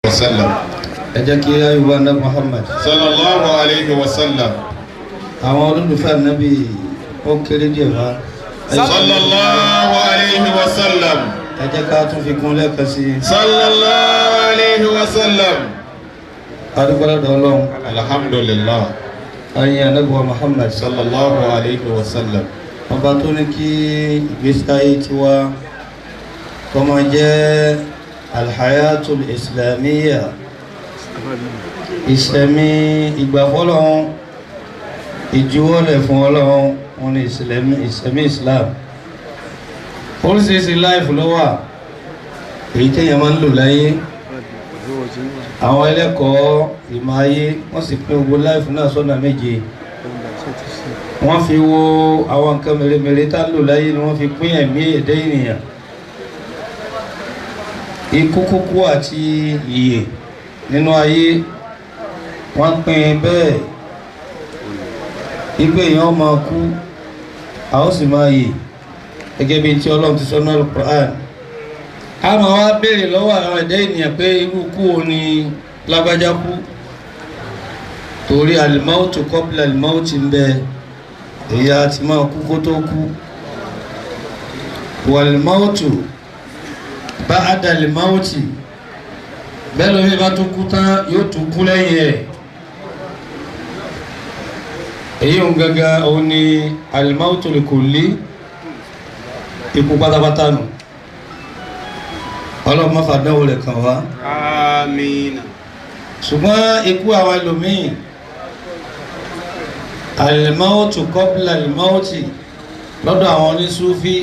وسلم أجاك يا أيها النبي محمد صلى الله عليه وسلم أمر في النبي أوكل جوا صلى الله عليه وسلم أجاك أتوفيكم لك سي صلى الله عليه وسلم أدخل دولهم الحمد لله أي نبي محمد صلى الله عليه وسلم ọba tó ní kí ìgbésí ayé tiwa kó máa jẹ́ alhayatul islamiyya ìṣẹ̀mí ìgbàfọ́lọ́hún ìjuwọ́lẹ̀ fún ọlọ́hún wọn ni ìṣẹ̀mí islam oríṣiríṣi láìfù ló wà èyí téèyàn máa ń lò láyé àwọn ẹlẹ́kọ̀ọ́ ìmọ̀ ayé wọ́n sì pín gbogbo láìfù náà sọ́nà méje wọ́n fi wo àwọn nǹkan mèremère tá lò láyé ni wọ́n fi pín ẹ̀mí ẹ̀dá ènìyàn ikú kúkú àti ìyè nínú ayé wọ́n pín bẹ́ẹ̀ ìgbé èèyàn máa kú a ó sì máa yè gẹ́gẹ́ bí tí Ọlọ́run ti sọ nínú Al-Qur'an a máa wá béèrè lọ́wọ́ àwọn ẹ̀dá ènìyàn pé irú kú wo ni lágbájá kú torí al-mautu qabla al-mauti ń bẹ èyí àti máa kú kó tó kú wal-mautu ba'da al-mauti bẹ́ẹ̀ lómi bá tó kú tán yóò tún kú lẹ́yìn ẹ̀ èyí òun gangan òun ni al-mautu al-kulli ikú pátápátá nù ọlọ́run má fàdánwò rẹ̀ kàn wá àmín ṣùgbọ́n ikú àwọn ẹlòmíì al-mautu qabla al-mauti lọ́dọ̀ àwọn onísúfí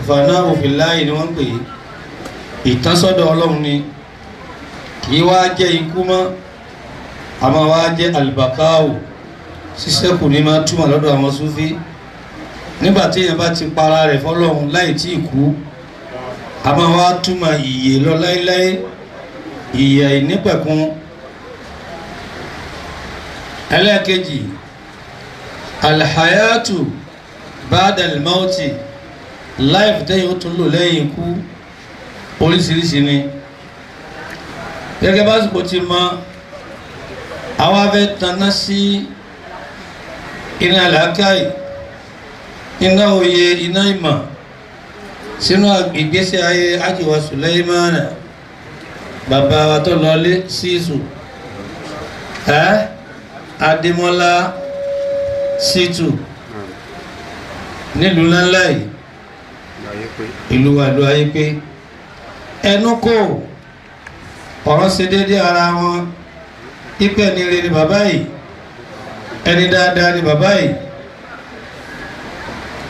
fana'u fillahi ni wọ́n pè é ìtánsọ́dọ̀ ọlọ́run ni kì í wá jẹ́ ikú mọ́ àmọ́ wá jẹ́ al-baqa'u ṣíṣẹ́kù ní máa túmọ̀ lọ́dọ̀ àwọn súfí nígbàtí èèyàn bá ti para rẹ̀ fọ́lọ́run láì tí ì kú àmọ́ wá túmọ̀ ìyè lọ láíláí ìyè ìnípẹ̀kun ẹlẹ́ẹ̀kejì alhayatu ba'da al-mauti life tẹ́yìn ó tún lò lẹ́yìn ikú oríṣiríṣi ni gẹ́gẹ́ bá sùpò ti mọ àwọn afẹ́ tanná sí iná làákàyè iná òye iná ìmọ̀ sínú ìgbésí ayé ajíwa Sulaimana bàbá wa tó lọlé sísù Adémọ́lá Ṣítù nílùú ńláńlá yìí ìlú àlú ayé pé ẹnu kò ọ̀rọ̀ ṣe déédé ara wọn ipẹ́ ni rere bàbá yìí ẹni dáadáa ni bàbá yìí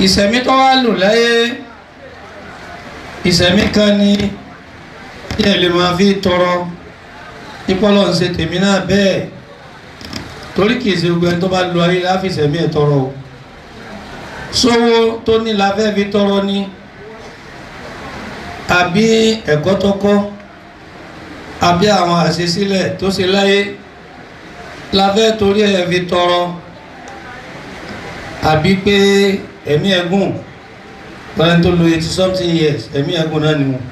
ìṣẹ̀mí tó wá lò láyé ìṣẹ̀mí kan ní ẹ̀ lè máa fi tọrọ ìpọ́lọ̀ ń ṣe tèmi náà bẹ́ẹ̀ torí kìí ṣe gbogbo ẹni tó bá lo ayé láfìsẹ̀mí ẹ̀ tọrọ o sówó tó ní láfẹ́ fi tọrọ ní àbí ẹ̀kọ́ tó kọ́ àbí àwọn àṣesílẹ̀ tó ṣe láyé láfẹ́ torí ẹ̀ fi tọrọ àbí pé ẹ̀mí ẹ̀gùn pẹ̀lú tó lo 80-something years ẹ̀mí ẹ̀gùn náà ni wọn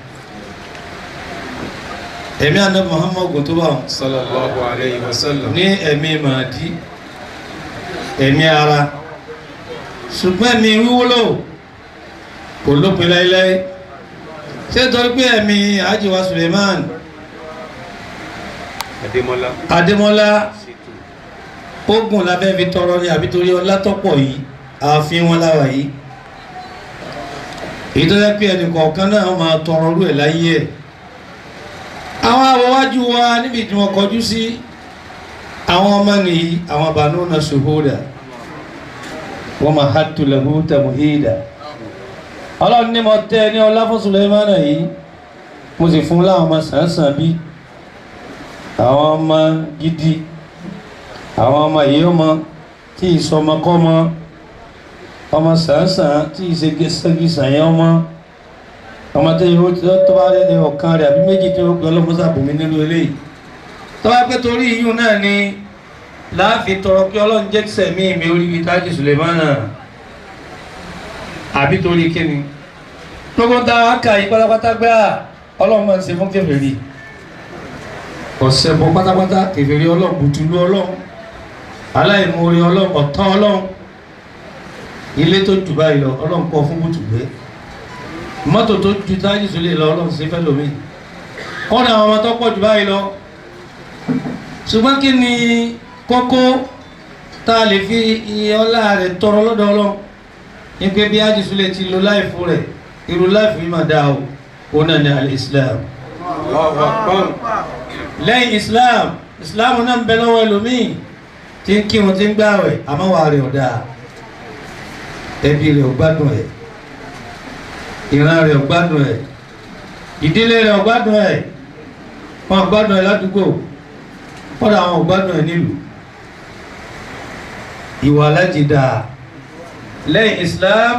ẹ̀mí Ànábì Muhammad ogun tó bá wọn sallallahu alayhi wa sallam ní ẹ̀mí màdí ẹ̀mí ara ṣùgbọ́n ẹ̀mí wíwúlò kò lópin láíláí ṣé torí pé ẹ̀mí ajíwa Suleiman Adémọ́lá ogun lábẹ́ fi tọrọ ní àbí torí ọlá tọ́pọ̀ yìí ààfin wọn láwà yìí èyí tó yẹ pé ẹnì kọ̀ọ̀kan náà máa tọrọ rú ẹ̀ láyé ẹ̀ àwọn àwọ̀wájú wa níbi tí wọ́n kọjú sí àwọn ọmọ nìyí àwọn Banuna Shuhuda wa mahattu lahu tamhida ọlọ́run ní mo tẹ́ ní ọlá fún Sulaimana yìí mo sì fún láwọn ọmọ sàásàn bí àwọn ọmọ gidi àwọn ọmọ yìí ọmọ tí ìsọmọkọ́mọ ọmọ sàásàn tí ìṣègìsàn yẹn ọmọ tó yíó tó bá rẹ̀ ní ọ̀kan rẹ̀ àbí méjì tí ó gbọ́ lọ́mọ́sá bùnmí nínú eléyìí tó bá pẹ́ torí yíò náà ni láàfin tọrọ kí Ọlọ́run jẹ́ sẹ̀mí mi orí ìtajì Sulaimana àbí torí kíni gbogbo ta wá kà yí pátápátá gbá Ọlọ́run máa ń ṣe fún kèfèrí ọ̀sẹ̀ bọ́ pátápátá kèfèrí ọlọ́run bùtùlù ọlọ́run aláìmoore ọlọ́run ọ̀tá ọlọ́run ilé tó jù báyìí lọ ọlọ́run kọ́ fún bùtùgbé mọ́tò tó ju táyì sólè lọ ọlọ́run sí fẹ́ lómi kọ́nà àwọn ọmọ tó pọ̀ jù báyìí lọ ṣùgbọ́n kí ni kókó tá a lè fi iye ọlá rẹ̀ tọrọ lọ́dọ̀ ọlọ́run ní pé bí Haji Sule ti lo láìfù rẹ̀ irú láìfù yìí máa dáa o òun náà ní al-Islam lẹ́yìn Islam náà ń bẹ lọ́wọ́ ẹlòmíì tí ń kírun tí ń gbààwẹ̀ àmọ́ wà rẹ̀ ọ̀dà ẹbí rẹ̀ ò gbádùn ẹ̀ ìran rẹ̀ ò gbádùn ẹ̀ ìdílé rẹ̀ ò gbádùn ẹ̀ wọn ò gbádùn ẹ̀ ládùúgbò kọ́dà àwọn ò gbádùn ẹ̀ nílùú ìwà alájìdá lẹ́yìn Islam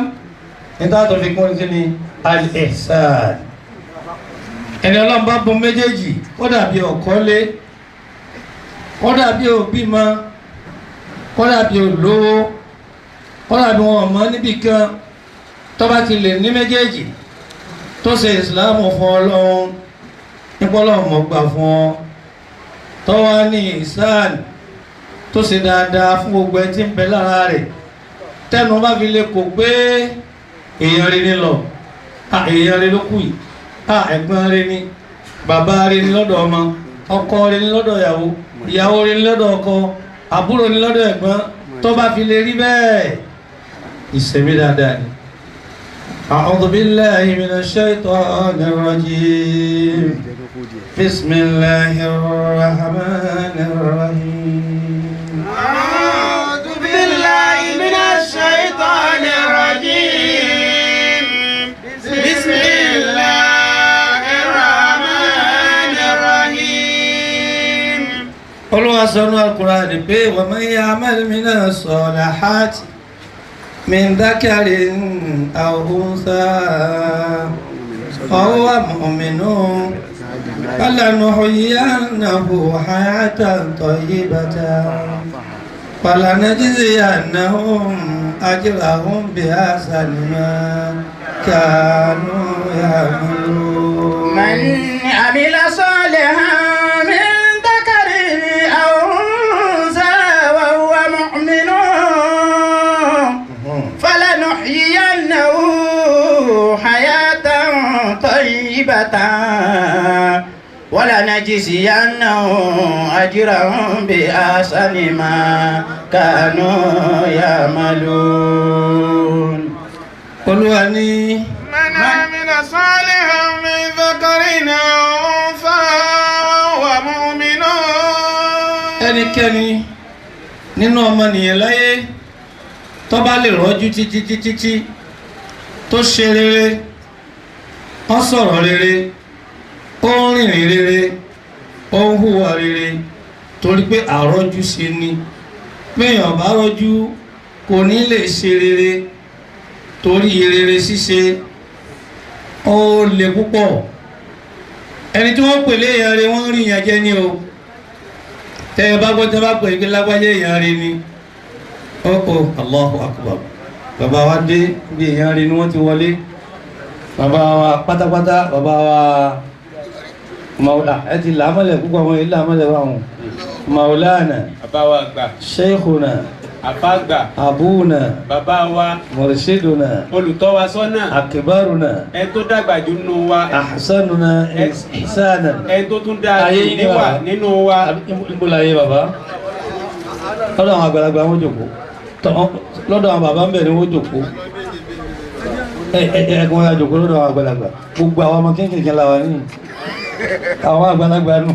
nígbà tó fi kún kí ni al-ihsan ẹni ọlọ́run bá bùn méjèèjì ó dàbí ọ̀kọ́lé ó dàbí òbímọ ó dàbí olówó ó dàbí wọn ọmọ níbì kan tó bá ti lè ní méjèèjì tó ṣe ìsìláàmù fún ọlọ́run nípa ọlọ́run mọ̀ gbà fún ọ tó wá ní ìsáàn tó ṣe dáadáa fún gbogbo ẹ tí ń bẹ lára rẹ̀ tẹnu bá fi lè kò pé èèyàn rẹ̀ ní lọ èèyàn rẹ̀ ló kù yìí ẹ̀gbọ́n rẹ̀ ni bàbá rẹ̀ ni lọ́dọ̀ ọmọ ọkọ rẹ̀ ni lọ́dọ̀ ìyàwó ìyàwó rẹ̀ ni lọ́dọ̀ ọkọ àbúrò ni lọ́dọ̀ ẹ̀gbọ́n tó bá fi lè rí bẹ́ẹ̀ ìṣẹ̀mí dáadáa ni. أعوذ بالله من الشيطان الرجيم بسم الله الرحمن الرحيم أعوذ بالله من الشيطان الرجيم بسم الله الرحمن الرحيم Olúwa sọ nínú Al-Qur'ani pé ومن يعمل من الصالحات من ذكر أو أنثى وهو مؤمن فلنحيينه حياة طيبة فلنجزينهم أجرهم بأحسن ما كانوا يعملون من عمل صالحا من ذكر أو أنثى وهو مؤمن فلنحيينه حياة طيبة ولنجزينهم أجرهم بأحسن ما كانوا يعملون Olúwa ní من عمل صالحا من ذكر أو أنثى وهو مؤمن ẹnikẹ́ni nínú ọmọnìyàn láyé tó bá lè rọ́jú títí tó ṣe rere ó sọ̀rọ̀ rere ó rìnrìn rere ó ń hùwà rere torí pé àrọ́jú sí ni péyàn bá rọ́jú kò ní lè ṣe rere torí rere ṣíṣe ó le púpọ̀ ẹni tí wọ́n pè léèyàn rẹ̀ wọ́n rí ìyàn jẹ́ ní o tẹ́ ẹ bá gbọ́ tẹ́ bá pè é pé lágbájá èèyàn rẹ̀ ni ọkọ̀ Allahu Akbar bàbá wa dé bí èèyàn rẹ̀ ni wọ́n ti wọlé bàbá wa pátápátá bàbá wa maula ẹ ti làámọ́lẹ̀ púpọ̀ àwọn ilé àmọ́lẹ̀ wa wọn maulana bàbá wa àgbà sheikhuna àfàgbà abuna bàbá wa murshiduna olùtọ́wasọ́nà akibaruna ẹ tó dàgbà jù nínú wa ahsanuna ihsanan ẹ tó tún dáa jù níwà nínú wa. ìbúlá ayé bàbá lọ́dọ̀ àwọn àgbàlagbà wọ́n jòkó lọ́dọ̀ àwọn bàbá ń bẹ̀ ni wọ́n jòkó ẹ̀ẹ̀kùn wọn jòkó lọ́dọ̀ àwọn àgbàlagbà gbogbo àwọn ọmọ kéékèèké la wà ní àwọn àgbàlagbà nù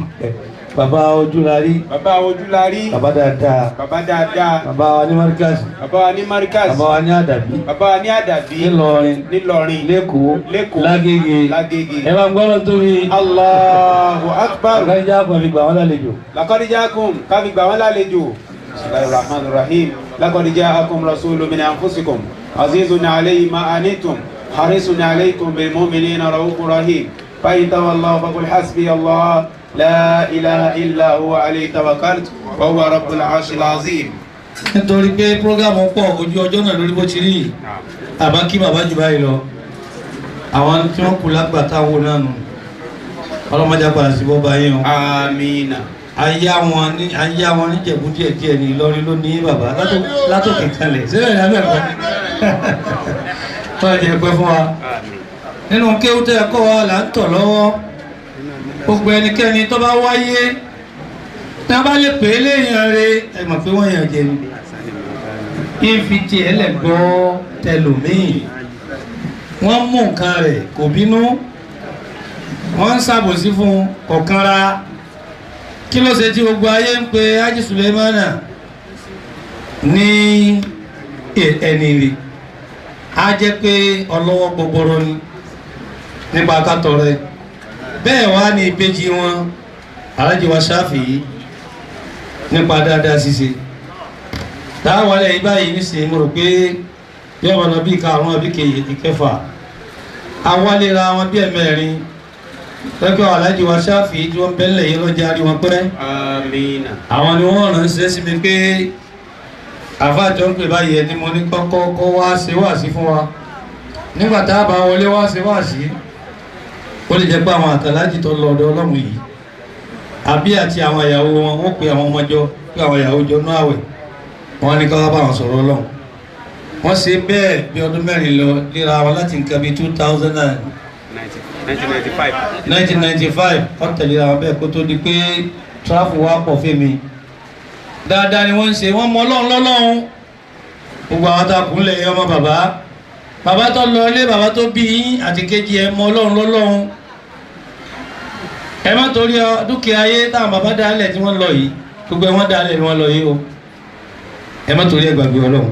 bàbá Ojúlarí bàbá dáadáa bàbá wa ní Markaz bàbá wa ní Markaz bàbá wa ní Àdàbí bàbá wa ní Àdàbí nílọrin lẹ́kọ̀ọ́ lágége ẹ máa ń gbọ́dọ̀ tó rí Allahu Akbar àkànjá kan fi gbà wọ́n lálejò laqad ja'akum káfí gbà wọ́n lálejò bismillahir rahmanir rahim laqad ja'akum rasulun min anfusikum azizun alayhi ma anittum harisun alaykum bil mu'minina ra'ufur rahim fa in tawallaw faqul hasbi Allah la ilaha illa huwa alayhi tawakkaltu wa huwa rabbul arshil azim. nítorí pé prógámù pọ̀ ojú ọjọ́ náà lórí bó ti rí àbá kí bàbá jù báyìí lọ àwọn tí wọ́n kù lágbà táwọn náà nù ọlọ́mọdé padà sí bọ́ báyìí o. amina. ayá wọn ní Jẹ̀bú díẹ̀ ní Ìlọrin ló ní bàbá látòkè kalẹ̀ sílẹ̀ ní abẹ́ẹ̀kọ́ tó ẹ̀jẹ̀ pẹ́ fún wa nínú kéwú tẹ́ ẹ̀kọ́ wa là ń tọ̀ lọ́wọ́ gbogbo ẹnikẹ́ni tó bá wáyé tí wọ́n bá lè pè é léèyàn rẹ̀ ẹ mọ̀ pé wọ́n yàn jẹ ní ìfìtì ẹlẹ́gbọ́ tẹlòmíì wọ́n mú nǹkan rẹ̀ kò bínú wọ́n ń ṣàbòsí fún kọ̀kanra kí ló ṣe tí gbogbo ayé ń pe Haji Sulemana ní ẹni rí a jẹ́ pé ọlọ́wọ́ gbogbooro ni nípa kátọ̀ rẹ̀ bẹ́ẹ̀ wá ní ìbejì wọn Alhaji wa Shafi'i nípa dáadáa ṣíṣe dáwọlẹ̀ ibáyìí nísìnyí mo rò pé bí ọmọ náà bí karùn-ún àbí ìkẹfà awálera wọn bí ẹ̀mẹ́rin lọ́jọ́ Alhaji wa Shafi'i tí wọ́n bẹ́lẹ̀ yìí lọ́jà rí wọn pẹ́ amina. àwọn ni wọ́n ránṣẹ́ sí mi pé àfáàjọ ń pè báyìí ẹni mo ní kọ́kọ́ wá ṣe wáàsí fún wa nígbà tá a bá wọlé wá ṣe wáàsí ó lè jẹ́ pé àwọn àtàlájì tó lọ ọ̀dọ̀ Ọlọ́run yìí àbí àti àwọn ìyàwó wọn wọ́n pe àwọn ọmọjọ́ pé àwọn ìyàwó jọ ní àwẹ̀ wọ́n ní ká wá bá wọn sọ̀rọ̀ Ọlọ́run wọ́n ṣe bẹ́ẹ̀ bí ọdún mẹ́rin lọ léra wọn láti nǹkan bí 1995 wọ́n tẹ̀lé àwọn bẹ́ẹ̀ kó tó di pé tráfù wá pọ̀ fẹ́mi dáadáa ni wọ́n ń ṣe wọ́n mọ Ọlọ́run lọ́lọ́run gbogbo àwọn takùnlẹ̀ ọmọ bàbá tó lọ ilé bàbá tó bí yín àti kejì ẹ mọ Ọlọ́run lọ́lọ́run ẹ má torí dúkìá ayé táwọn bàbá dálẹ̀ tí wọ́n lọ yìí gbogbo wọn dálẹ̀ ni wọ́n lọ yìí o ẹ má torí ẹ gbàgbé Ọlọ́run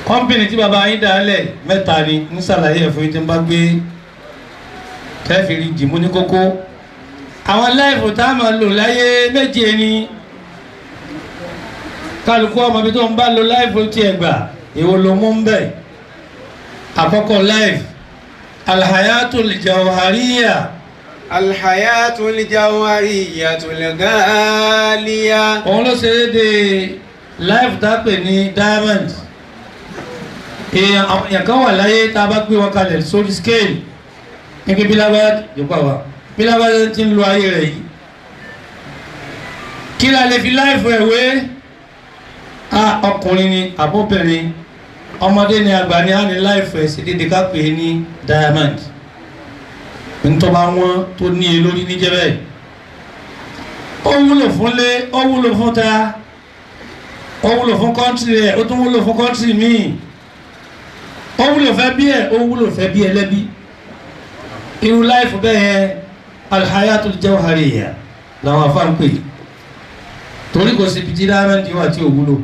kọ́mpìnì tí bàbá yín dálẹ̀ mẹ́ta ni ń ṣàlàyé ẹ̀ fún yín tí ń bá gbé tẹ́fìrí dìmú ní kókó àwọn láìfò tá a máa lò láyé méje ni kálukú ọmọ bí tó ń bá lo láìfò tí ẹ gbà èwo ló mú ń bẹ̀ àkọ́kọ́ láìf alhayatul jawhariya alhayatul jawhariyatul ghaliya. òun ló ṣe é de láìf dápè ní diamond àwọn èèyàn kan wà láyé tá a bá gbé wọn kalẹ̀ sórí scale ní kí bílábá jùpá wa bílábá tí ń lo ayé rẹ̀ yìí kí la lè fi láìfù ẹ̀wé ọkùnrin ni àbóbìnrin ọmọdé ni àgbà ni a ní láìfù ẹ̀ sí dédé ká pè é ní diamond ntọ́ba wọn tó ní e lórí níjẹ́ bẹ́ẹ̀ ó wúlò fún lé ó wúlò fún ta ó wúlò fún kọ́ńtì rẹ̀ ó tún wúlò fún kọ́ńtì míì ó wúlò fẹ́ bí ẹ̀ ó wúlò fẹ́ bí ẹlẹ́bí irú láìfù bẹ́ẹ̀ alhayatul jawhariya làwọn afá ń pè torí kò sí pìtì diamond wà tí ò wúlò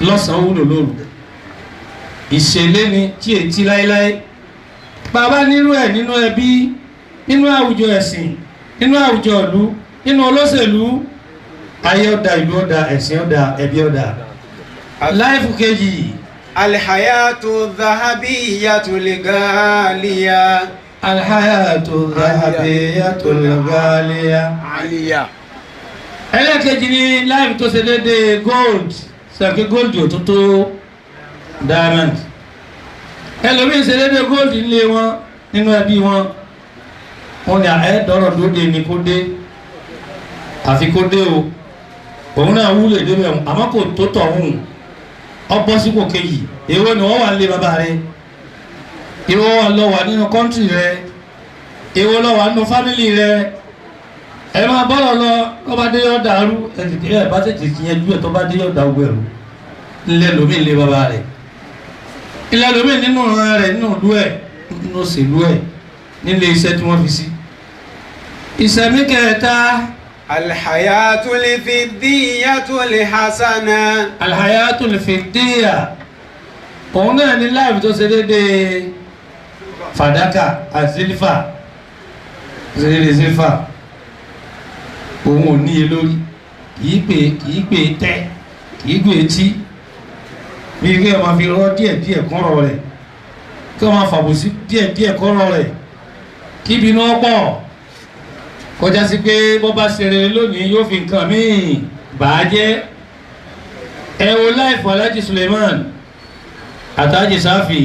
lọ́sàn-án wúlò lóru ìṣẹ̀lẹ̀ ni tí ètí láéláé bàbá nírú ẹ̀ nínú ẹbí nínú àwùjọ ẹ̀sìn nínú àwùjọ ìlú nínú olóṣèlú ayé ọ̀dà ìlú ọ̀dà ẹ̀sìn ọ̀dà ẹbí ọ̀dà láìfù kejì alhayatu dhahabiyatul ghaliya. alhayatu dhahabiyatul ghaliya. ẹlẹ́kejì ni láìfù tó ṣe dédé gold sàkí gold ò tó tó diamond ẹlòmíín ṣe dédé gold nílé wọn nínú ẹbí wọn ní àẹ́dọ́rọ̀ lóde ní kó dé àfi kó dé o òun náà wúlò dé bẹ̀rù àmọ́ kò tó tọ̀hún ọbọ̀ sípò kejì èwo ni wọ́n wà lé bàbá rẹ èwo lọ wà nínú kọ́ńtì rẹ èwo lọ wà nínú fámìlì rẹ ẹ máa bọ́rọ̀ lọ tó bá dé yọ̀ dàrú ẹ bá tètè yanjú ẹ tó bá dé yọ̀ dàrú ẹ̀rù ńlẹ̀ lómi lé bàbá rẹ ilẹ̀ lómi nínú ọ̀ràn rẹ̀ nínú ìlú ẹ̀ nínú òṣèlú ẹ̀ nílé iṣẹ́ tí wọ́n fi sí. ìṣẹ̀mí kẹta. alhayatul fiddiyatul hasana. alhayatul fiddiya òun náà ní láìpẹ́ tó ṣe déédéé fàdákà àti sílífà ṣe déédéé sílífà òun ò níye lórí kìí pè tẹ́ kìí gbé etí bí kí ẹ máa fi rọ́ díẹ̀díẹ̀ kọ́rọ̀ rẹ̀ kí wọ́n máa fàbòsí díẹ̀díẹ̀ kọ́rọ̀ rẹ̀ kí ibi náà pọ̀ kọjá sí pé bọ́ bá ṣeré lónìí yóò fi nǹkan míì bàá jẹ́ ẹ wo láìfù Alhaji Suleiman àtàjì Sáfì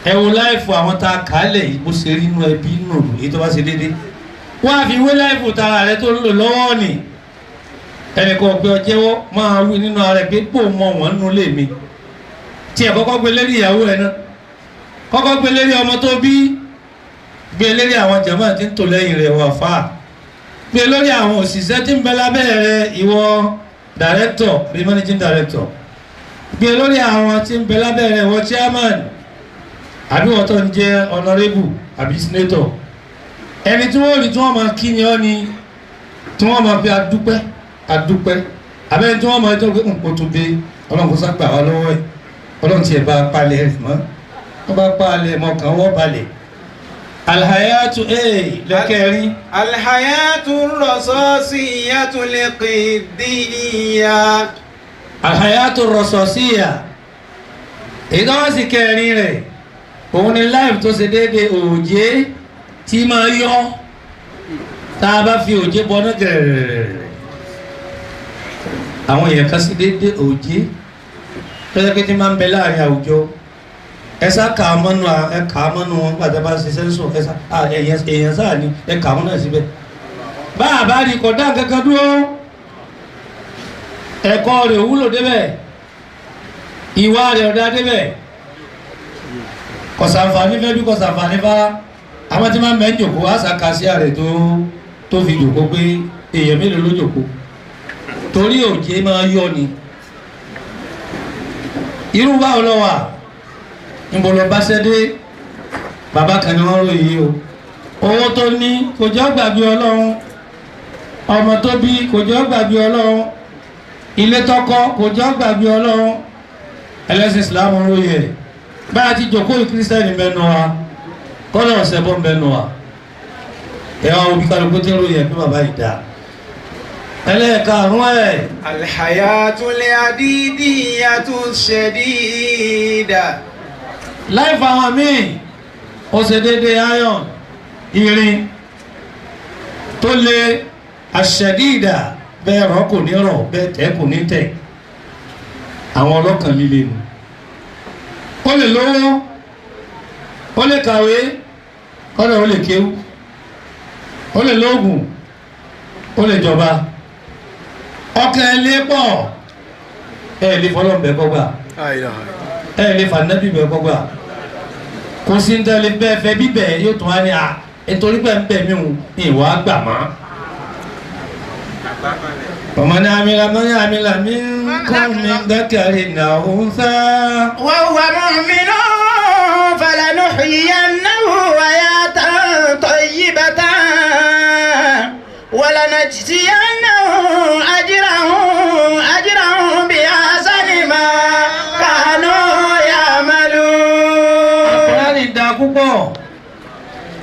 ẹ wo láìfù àwọn tá a kà á lẹ̀ yìí bó ṣe rí inú ẹbí nù èyí tó bá ṣe déédéé wọ́n á fi wé láìfù tara rẹ tó ń lò lọ́wọ́ ni ẹnìkan ọ̀pẹ ọjẹ́wọ́ máa wí nínú ara ẹ̀ pé pò mọ wọn nínú ilé mi tí ẹ̀ kọ́kọ́ gbé lérí ìyàwó ẹ̀ náà kọ́kọ́ gbé lérí ọmọ tó bí gbé lérí àwọn jàmáà tí ń tò lẹ́yìn rẹ̀ wà fà gbé lórí àwọn òṣìṣẹ́ tí ń bẹ lábẹ́ rẹ̀ ìwọ director bí managing director gbé lórí àwọn tí ń bẹ lábẹ́ rẹ̀ ìwọ chairman àbí wọ́n tó ń jẹ́ honourable àbí senator ẹni tí wọ́n rí tí wọ́n máa kí ni ọ́ ni tí wọ́n máa fi adúpẹ́ abẹ́ni tí wọ́n máa jẹ́ pé nǹkan tó dé ọlọ́run kò sápà wá lọ́wọ́ ẹ̀ ọlọ́run tiẹ̀ bá palẹ̀ rẹ̀ mọ́ wọ́n bá palẹ̀ mọ́ kàn wọ́n balẹ̀ alhayatu lẹ́kẹ̀rin. alhayatu rasasiyatu liqidiyya. alhayatu rasasiyya èyí tó wọ́n sì kẹrin rẹ̀ òun ni life tó ṣe déédéé òjé tí máa yọ tá a bá fi òjé bọ́ná gẹ̀rẹ̀rẹ̀ àwọn èèyàn kan sí déédéé òjé tọ́jà pé tí máa ń bẹ láàrin àwùjọ ẹ̀sà kà á mọ́nu wọn gbàtà bá ṣe sẹ́ńsọ̀ ẹ̀sà èèyàn sáà ni ẹ̀ kà á mọ́ náà síbẹ̀ bá a bá rí kọ̀dá kankan dúró ẹ̀kọ́ rẹ̀ wúlò débẹ̀ ìwà rẹ̀ ọ̀dá débẹ̀ kọ̀sànfàní fẹ́ bí kọ̀sànfàní bá àwọn tí máa ń bẹ́ ń jòkó àṣàkàṣíà rẹ̀ tó fi jòkó pé èèyàn mélòó ló jòkó torí òjé máa yọ ni irú báwo lọ wà níbo lọ bá ṣẹ́dé bàbá kan ni wọ́n ròyìn o owó tó ní kò jẹ́ gbàgbé ọlọ́run ọmọ tó bí kò jẹ́ gbàgbé ọlọ́run ilé tọ́kọ kò jẹ́ gbàgbé ọlọ́run ẹlẹ́sìn Islam ròyìn ẹ̀ báyà ti jòkó ìkírísítẹ́nì mẹ́nu wa kọ́nà ọ̀sẹ̀ bọ́ mẹ́nu wa ẹ̀wọ̀n òbí kálukú tí ń ròyìn ẹ̀ pé bàbá yìí dáa ẹlẹ́ẹ̀karùn ẹ̀. alhayatul adidiyatu shadida. láìfà àwọn míì ó ṣe déédéé iron irin tó lé aṣẹ́díìdà bẹ́ẹ̀ rọ́ kò ní rọ̀ bẹ́ẹ̀ tẹ́ kò ní tẹ̀ àwọn ọlọ́kàn líle nù ó lè lówó ó lè kàwé kọ́dọ̀ ó lè kéwú ó lè lóògùn ó lè jọba ọkàn ilé pọ̀ ẹ̀ lè fọlọ́m̀bẹ̀ kọ́gbà ẹ̀ lè fànẹ́bí bẹ̀ kọ́gbà kò sí ń tẹ́lẹ̀ bẹ́ẹ̀ fẹ́ bíbẹ̀ yóò tún wá ní à nítorí pé ń bẹ̀ mí hùn ní ìwà àgbà mọ́. ọmọ ní amílà mọ́ ní amílà mi ń kọ́ mi dákàrí náà ń sá. wa huwa mu'minun falanuhyiyannahu hayatan tayyibatan wa lanajziyannahum ajrahum bi ahsani ma kanu ya'malun. Ìdá púpọ̀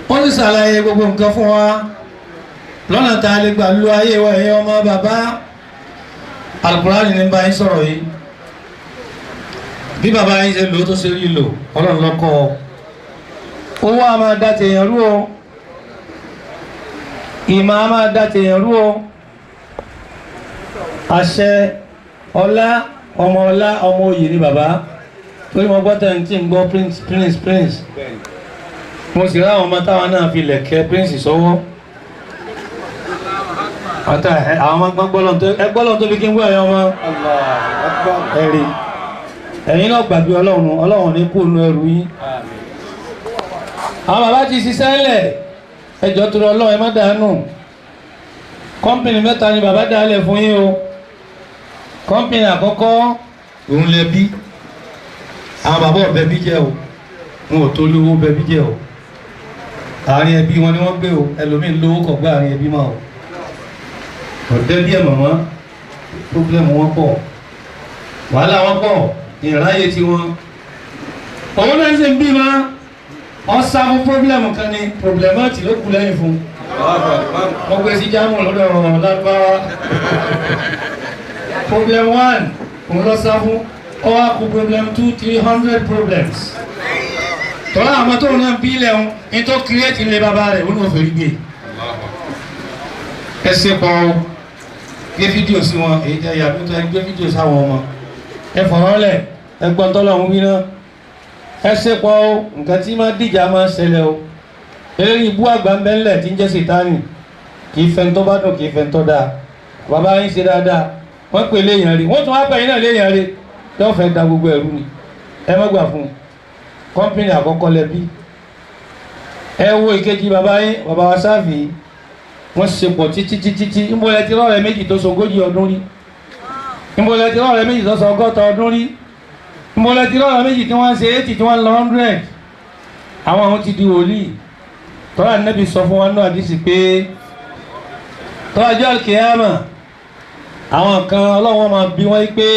wọ́n ti ṣàlàyé gbogbo nǹkan fún wa lọ́nà tá a lè gbà lu ayé wa ẹ̀yẹ ọmọ bàbá Al-Qur'ani ní bá yín sọ̀rọ̀ yìí bí bàbá yín ṣe lò ó tó ṣe rí lò Ọlọ́run lọ́kọ́ owó a máa dá tèèyàn rú o ìmọ̀ a máa dá tèèyàn rú o àṣẹ ọlá ọmọ òye ni bàbá torí mo gbọ́ tẹ̀ ń tí ń gbọ́ prince mo sì ráwọn ọmọ táwọn náà fi lẹ̀kẹ́ prince sọ́wọ́ àwọn ẹgbọ́lọ́n tó fi kí ń gbọ́ ẹ̀yọ́ ọmọ ẹ̀rí ẹ̀yin náà gbàgbé ọlọ́run ní kú nú ẹrù yín àwọn bàbá ti ṣiṣẹ́ lẹ̀ ẹjọ́ tó lọ ọlọ́run ẹ má dànù kọ́mpìnì mẹ́ta ni bàbá dálẹ̀ fún yín o kọ́mpìnì àkọ́kọ́ òun lẹ bí àwọn bàbá ọ̀bẹ bí jẹ́ o wọn ò tó lówó bẹ bí jẹ́ o àárín ẹbí wọn ni wọ́n gbé o ẹlòmíì lówó kọ̀ gbá àárín ẹbí máa o ọ̀dẹ́ bí ẹ̀mọ̀ wọn pọ́blẹ́mù wọn pọ̀ wàhálà wọn pọ̀ ìráyè tí wọn òun náà ṣe ń bí ma wọ́n sá fún pọ́blẹ́mù kan ní pọ́blẹ́mọ́tì ló kù lẹ́yìn fún wọ́n gbé sí jámù lọ́dọ̀ lágbára problem 1 òun lọ sá fún ọwọ́ kù problem 2 300 problems tọ́lá àwọn tó náà bí ilẹ̀ ohun ní tó kírẹ́tì ilé bàbá rẹ̀ ó náà fèrí gbé ẹsẹ̀ pọ̀ gbé fídíò sí wọn èyí tẹ́ yà tó gbé fídíò sáwọn ọmọ ẹ fọ̀rọ̀ lẹ̀ ẹgbọ́n tọ́lọ̀ ń wí náà ẹ ṣe pọ̀ o nǹkan tí máa dìjà máa ṣẹlẹ̀ o eré ibú àgbà ń bẹ́ńlẹ̀ tí ń jẹ́ sìtáànì kì í fẹ́ tó bá dùn kì í fẹ́ tó dáa bàbá yín ṣe dáadáa wọ́n pè léèyàn rí wọ́n tún wá pè yín náà léèyàn rí yóò fẹ́ da gbogbo ẹ̀rú ni ẹ má gbà fún un kọ́mpìnì àkọ́kọ́ lẹ́bí ẹ wo ìkejì bàbá yín bàbá wa Sáfì wọ́n ṣe pọ̀ títí ìmọ̀lẹ̀ tí lọ́rẹ̀ méjì tó so 40 ọdún rí ìmọ̀lẹ̀ tí lọ́rẹ̀ méjì tó so 60 ọdún rí ìmọ̀lẹ̀ tí lọ́rẹ̀ méjì tí wọ́n ṣe 80 tí wọ́n lọ 100 àwọn ti di wòlíì tọ́lá Nábì sọ fún wọn náà àdísì pé tọ́jọ́ kìíyàmà àwọn kan Ọlọ́run máa bí wọ́n pé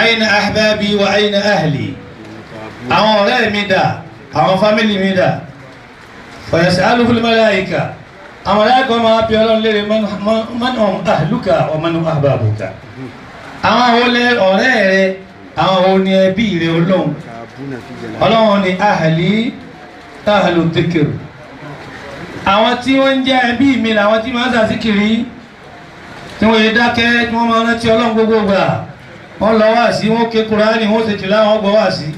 aina ahbabi wa aina ahli àwọn ọ̀rẹ́ mi dà àwọn fámílì mi dà فيسأله الملائكة الملائكة ما بيقولون لي من هم أهلك ومن هم أحبابك àwọn olè ọ̀rẹ́ rẹ̀ àwọn òní ẹbí rẹ̀ Ọlọ́run ni ahli ahlu dhikr àwọn tí wọ́n ń jẹ́ ẹbí mi làwọn tí máa ń ṣàzíkìrí tí wọ́n yé dákẹ́ tí wọ́n máa rántí Ọlọ́run gbogbo gbà wọ́n lọ wá sí wọ́n ké Kùránì wọ́n sì tìlá wọ́n gbọ́ wá sí.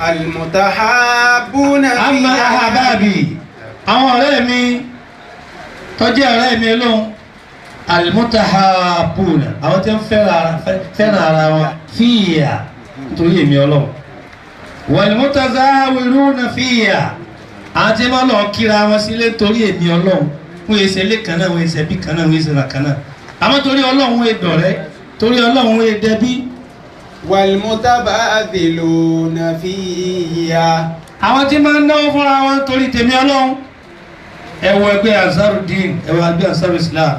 Al-mutahabbuna fi Amma ahbabi àwọn ọ̀rẹ́ mi tó jẹ́ ọ̀rẹ́ mi lóhun al-mutahabbuna àwọn tí ń fẹ́ràn ara wọn fíyà torí èmi Ọlọ́run wal-mutazawiruna fíyà àwọn tí wọ́n lọ kíra wọn sílé torí èmi Ọlọ́run wọ́n èsè lé kan náà wọ́n èsè bí kan náà wọ́n èsè rà kan náà àmọ́ torí Ọlọ́run wọ́n èdọ̀rẹ́ torí Ọlọ́run wọ́n èdẹ́bí wal-mutabadhiluna fiha àwọn tí máa ń náwó fúnra wọn torí tèmi Ọlọ́run ẹ wo ẹgbẹ́ Ansarudeen ẹ wo ẹgbẹ́ Ansarul Islam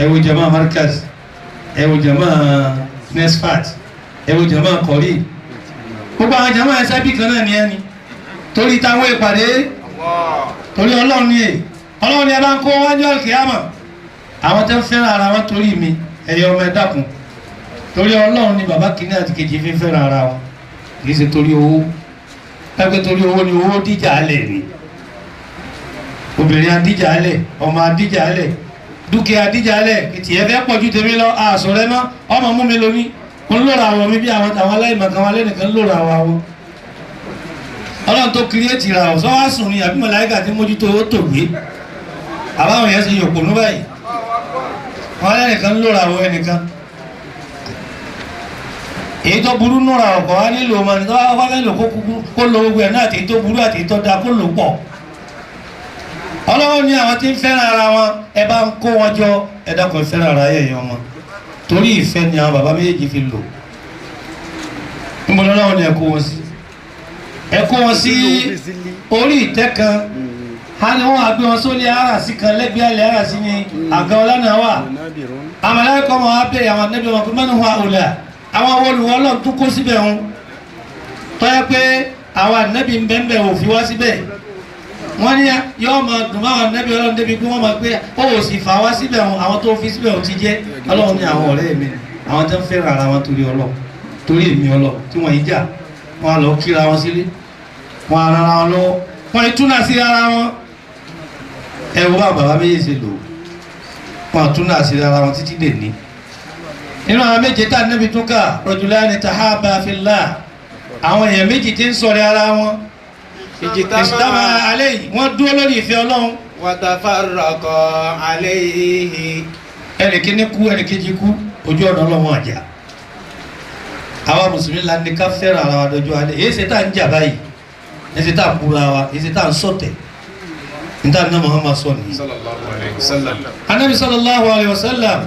ẹ wo jama Markaz ẹ wo jama Nesfat ẹ wo jama Kori gbogbo àwọn jama ẹsẹ bí kan náà ní ẹni torí táwọn ìpàdé torí Ọlọ́run ní ẹ Ọlọ́run ní ẹ bá ń kó wájú àkíyàmà àwọn tó ń fẹ́ràn ara wọn torí mi ẹ̀yẹ ọmọ ẹ dákun torí Ọlọ́run ni bàbá kìíní àti kejì fi fẹ́ràn ara wọn kìí ṣe torí owó ẹgbẹ́ torí owó ni owó díjà alẹ̀ ni obìnrin adíjà alẹ̀ ọmọ adíjà alẹ̀ dúkìá adíjà alẹ̀ kìtì ẹ̀fẹ́ pọ̀ ju tèmi lọ àṣọ rẹ mọ́ ọmọ mú mi lóní ń lòrò àwọn mi bí àwọn aláìmọ̀kan wọn lẹ́nìkan lòrò àwọn Ọlọ́run tó kírẹ́tì ra ọ̀ sọ́wọ́ sùn ni àbí màláíkà tí mójútó ó tò gbé àbáwọn yẹn ṣe yòpò ní báyìí wọn lẹ́nìkan lòrò àwọn ẹnìkan èyí tó burú núra ọ̀pọ̀ wá nílò ọmọ ní tọ́wọ́ wá mẹ́lò kó lo gbogbo ẹ̀ náà àti tó burú àti tó dá kó lò pọ̀ Ọlọ́run ní àwọn tí ń fẹ́ràn ara wọn ẹ bá ń kó wọn jọ ẹ dákun fẹ́ràn ara yẹ̀yàn wọn torí ìfẹ́ ni àwọn bàbá méjèèjì fi lò níbo Ọlọ́run ni ẹ kó wọn sí orí ìtẹ́ kan a ní wọ́n àgbé wọn sólé àràsí kan lẹ́gbẹ̀ẹ́ alẹ́ àràsí ni àga ọlánà wà àmàlẹ́kọ̀ wọn á bẹ̀rẹ̀ àwọn anẹ́bí wọn pé mẹ́nu wa òlà àwọn olùwọ́ Ọlọ́run tún kó síbẹ̀ wọn tọ́yẹ́ pé àwọn anẹ́bí ń bẹ́ẹ̀ ò fi wá síbẹ̀ wọ́n ní yọ́ ma dùn máa anẹ́bí Ọlọ́run débi pé wọ́n ma pé ó ò sì fà wá síbẹ̀ wọn àwọn tó fi síbẹ̀ ò ti jẹ́ Ọlọ́run ní àwọn ọ̀rẹ́ mi àwọn tó ń fẹ́ràn ara wọn torí Ọlọ́run torí èmi Ọlọ́run tí wọ́n yìí jà wọ́n lọ kíra wọn sílé wọ́n ara wọn lọ́wọ́ wọ́n ìtúnà sí ara wọn ẹwọ́ bàbá méjì ṣe lò wọ́n ìtúnà sí ara wọn títí dè ní nínú àwọn méje tá Nábì tún kà rajulani tahaba fillah àwọn èèyàn méjì tí ń ṣọ̀rẹ́ ara wọn ìjìtàmà alayhi wọ́n dúró lórí ìfẹ́ Ọlọ́run wa tafarraqa alayhi ẹnìkíní kú ẹnìkejì kú ojú ọ̀nà Ọlọ́run àjà àwa mùsùlùmí la ní ká fẹ́ràn ara wa dọjọ́ alẹ́ èyí ṣe tá ń jà báyìí èyí ṣe tá ń búra wa èyí ṣe tá ń ṣọ̀tẹ̀ níta ní Muhammad sọ nìyí Ànábì sallallahu alayhi wa sallam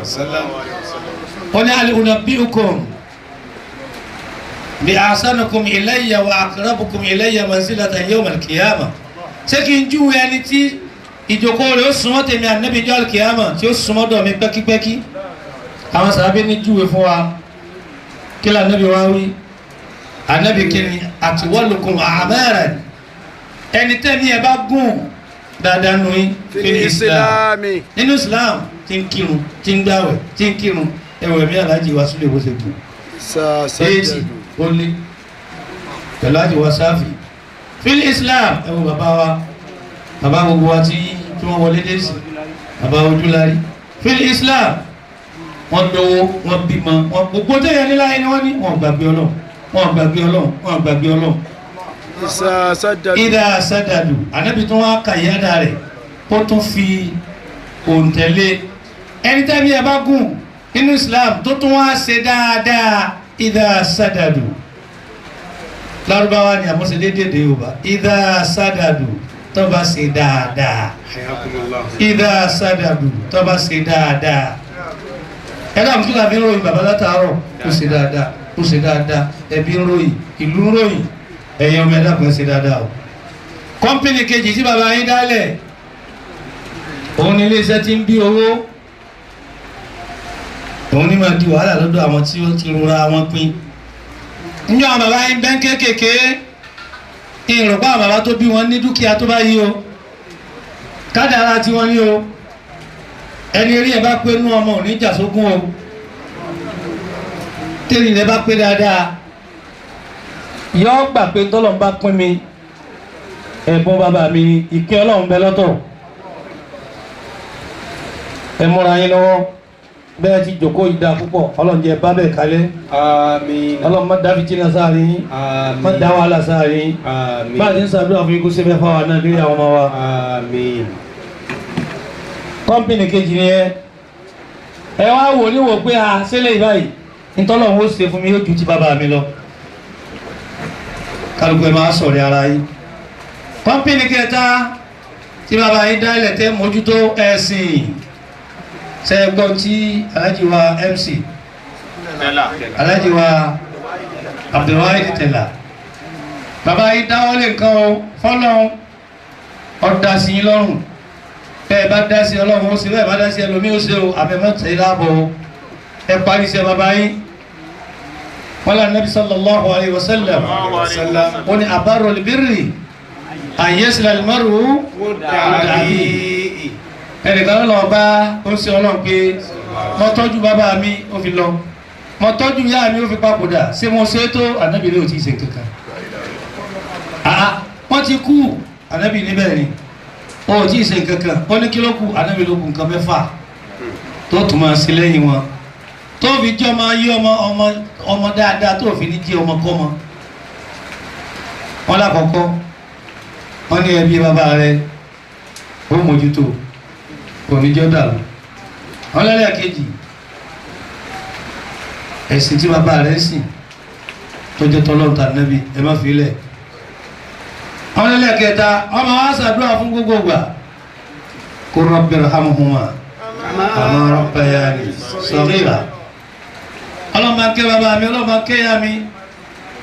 wọ́n ní hal unabbi'ukum bi ahsanikum ilayya wa aqrabukum ilayya manzilatan yawm al-qiyamah ṣé kí n júwe ẹni tí ìjókòó rẹ̀ ó súnmọ́ tèmi Ànábì jọ́ al-qiyamah tí ó súnmọ́ dọ̀ mi pẹ́kípẹ́kí àwọn sàábé ní júwe fún wa kí la Ànábì wá wí Ànábì kí ni atwalukum a'maran ẹni tẹ́mi ẹ bá gùn dáadáa nù yín nínú Islam tí ń kírun tí ń gbàwẹ̀ tí ń kírun ẹwẹ̀ mi aláàjì wa súlẹ̀ wọ́sẹ̀ kù éèjì ó lé pẹ̀lú àjì wa sáfì fil Islam ẹwọ bàbá gbogbo wa tí wọ́n wọlé dé sí bàbá ojúlárí fil Islam wọ́n lówó wọ́n bímọ wọ́n gbogbo tẹ́yẹ níláyé ni wọ́n ní wọ́n gbàgbé Ọlọ́run wọn gbàgbé Ọlọ́run wọn gbàgbé Ọlọ́run. ìdá sádàdù ànábì tó wá ka ìyáda rẹ̀ ó tún fi òǹtẹ̀lé ẹni tẹ́bi ẹ bá gùn nínú Islam tó tún wá ṣe dáadáa ìdá sádàdù lárúbáwá ni àmọ́sẹ̀ déédéé Yorùbá ìdá sádàdù tó bá ṣe dáadáa ìdá sádàdù tó bá ṣe dáadáa ẹ̀dá àmì kí la fi ń ròyìn bàbá látàárọ̀ ó ṣe dáadáa ó ṣe dáadáa ẹbí ń ròyìn ìlú ń ròyìn ẹ̀yin ọmọ ẹ̀dá kan ṣe dáadáa o. kọ́mpìnì kejì tí bàbá yín dálẹ̀ òun ni iléeṣẹ́ tí ń bí owó òun ni máa di wàhálà lọ́dọ̀ àwọn tí ó ti rora wọn pín. níjọ́ àwọn bàbá yín bẹ́ń kéékèèké ìrọ̀pá àwọn bàbá tó bí wọn ní dúkìá tó bá yí o kádàrá tí wọ́n ní o ẹni rí ẹ bá pé nú ọmọ òní ìjà sógún o tẹ́lẹ̀ rẹ bá pé dáadáa yọ gbà pé tọ́lọ̀ ń bá pín mi ẹ̀bùn bàbá mi ìkẹ́ Ọlọ́run bẹ lọ́tọ̀ ẹ múra yín lọ́wọ́ bẹ́ẹ̀ ti jòkó ìdá púpọ̀ Ọlọ́run jẹ́ bá bẹ̀ kalẹ̀ àmín Ọlọ́run má dá fìtínà sáàrin yín má dá wàhálà sáàrin yín bá a ti ń sàdúrà fún ikú sẹ́fẹ́ fáwọn náà lórí àwọn ọmọ wa. àmín. kọ́mpìnì kejì ni ẹ wá wò ní wò pé a sílẹ̀ ìbáyìí ntọ́lọ́run ó ṣe fún mi yóò ju ti bàbá mi lọ kálukú ẹ máa sọ̀rọ̀ ara yìí. kọ́mpìnì kẹta tí bàbá yìí dálẹ̀ tẹ́ mójútó ẹ̀sìn sẹ́gbọ́n tí Alhaji wa MC Alhaji wa Abdulwahid Tella bàbá yìí dáwọ́lé nǹkan o fọ́lọ́run ọ̀dà sí yín lọ́rùn bẹ́ẹ̀ bá dá sí Ọlọ́run ó ṣe bẹ́ẹ̀ bá dá sí ẹlòmíì ó ṣe o àbẹ̀mọ́tẹ̀ láàbọ̀ o ẹ parí iṣẹ́ bàbá yìí. Wala Nabi sallallahu alayhi wa sallam ó ní abarul birri an yasila al-mar'u wudda'i ẹnìkan lọ́wọ́ bá ó ń ṣe Ọlọ́run pé mo tọ́jú bàbá mi ó fi lọ mo tọ́jú ìyá mi ó fi papòdà ṣé mo ṣe tó ànábì lè ò tí ì ṣe kankan wọ́n ti kú ànábì níbẹ̀ ni ó tí ì ṣe kankan ó ní kí ló kù ànábì ló kù nǹkan mẹ́fà tó tún máa ṣe lẹ́yìn wọn tó fi jẹ́ ọmọ ayé ọmọ dáadáa tó fi ní jẹ́ ọmọ kọ́mọ. wọ́n lákọ̀ọ́kọ́ wọ́n ní ẹbí bàbá rẹ̀ ó mójútó kò ní jọ́ dàrú. wọ́n lẹ́lẹ́kejì ẹ̀sìn tí bàbá rẹ̀ sìn tó jẹ́ tọ́lọ́run tà nẹ́bí ẹ má fi lẹ̀. wọ́n lẹ́lẹ́kẹta ọmọ wa ṣàdúrà fún gbogbo gbà kó rabbi irhamhuma kama rabbayani saghira. Ọlọ́mọ ké bàbá mi ọlọ́mọ ké ya mi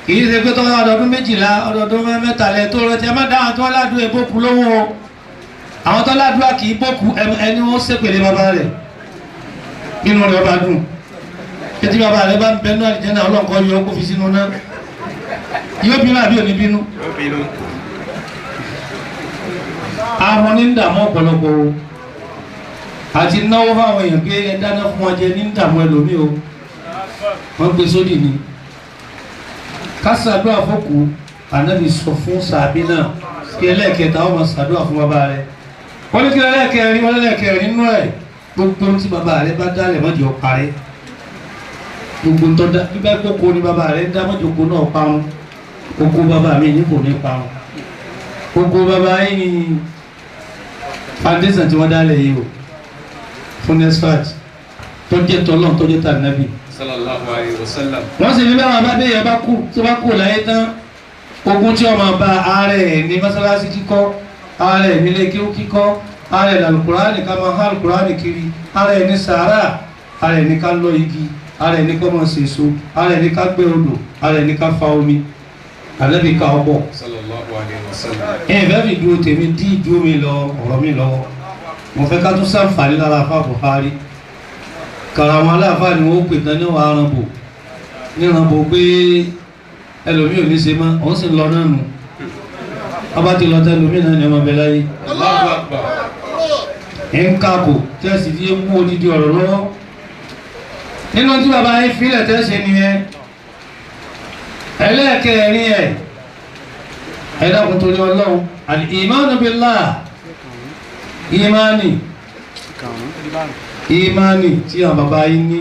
kìí ṣe pé tọ́wọ́ ọdọọdún 12 ọdọọdún 13 tó rẹ tí ẹ má dáhùn tó ládùú ìbókù lówó o àwọn tó ládùú kì í bókù ẹni wọ́n ṣépèlé bàbá rẹ̀ nínú rẹ̀ ọba dùn títí bàbá rẹ̀ bá ń bẹnu àlìjẹ́nà ọlọ́nkọ́ yọ kó fi sínú náà yóò bínú àbí òní bínú. àwọn ní ń dààmú ọ̀pọ̀lọpọ̀ o àti náwó fáwọn èèyàn pé ẹ dáná fún wọn jẹ ní ń dààmú ẹlòmíì o wọ́n gbé sódì ni kásàdúrà fọ́kù ànábì sọ fún sàbí náà kí ẹlẹ́ẹ̀kẹta wọ́n máa sàdúrà fún bàbá rẹ̀ wọ́n ní kí ẹlẹ́ẹ̀kẹrin nínú ẹ̀ gbogbo tí bàbá rẹ̀ bá dálẹ̀ mọ́jì ó parẹ́ gbogbo tó dá bíbá gbogbo ní bàbá rẹ̀ dá mọ́jì oko náà parun oko bàbá mi ní kò ní parun gbogbo bàbá yìí ni foundation tí wọ́n dálẹ̀ yìí o fún nesfat tó jẹ́ tọ́lọ́ tó jẹ́ tànàbì sallallahu alayhi wa sallam. wọ́n sì ní bá wọn bá dé yẹn bá kú tó bá kú láyé tán ogun tí ọmọ bá ààrẹ ní mọ́sálásí kíkọ́ ààrẹ nílé kíkọ́ ààrẹ làlùkùránì ká máa há lùkùránì kiri ààrẹ ní sàárà ààrẹ ní ká lọ igi ààrẹ ní ká máa sèso ààrẹ ní ká gbé odò ààrẹ ní ká fa omi àlẹ́bí ká ọ̀pọ̀. sallallahu alayhi wa sallam. ìfẹ́ fi dúró tèmi dí ìdúró mi lọ ọ̀rọ̀ mi lọ́wọ́ mo fẹ́ ká tún sàǹfààní lára fáfọ̀ fárí kàrà àwọn aláàfáà ni wọ́n pè tán ní wàá rànbò ní rànbò pé ẹlòmí ò ní ṣe mọ́ òun sì lọ náà nù ọba ti lọ tẹ ẹlòmí náà ní ọmọ bẹ láyé ń kàkò tí a sì fi mú odidi ọ̀rọ̀ lọ́wọ́ nínú tí bàbá yín fílẹ̀ tẹ́sí nìyẹn ẹlẹ́ẹ̀kẹrin ẹ̀dàkùn torí Ọlọ́run al-imanu billah ìmánì tí àwọn bàbá yín ní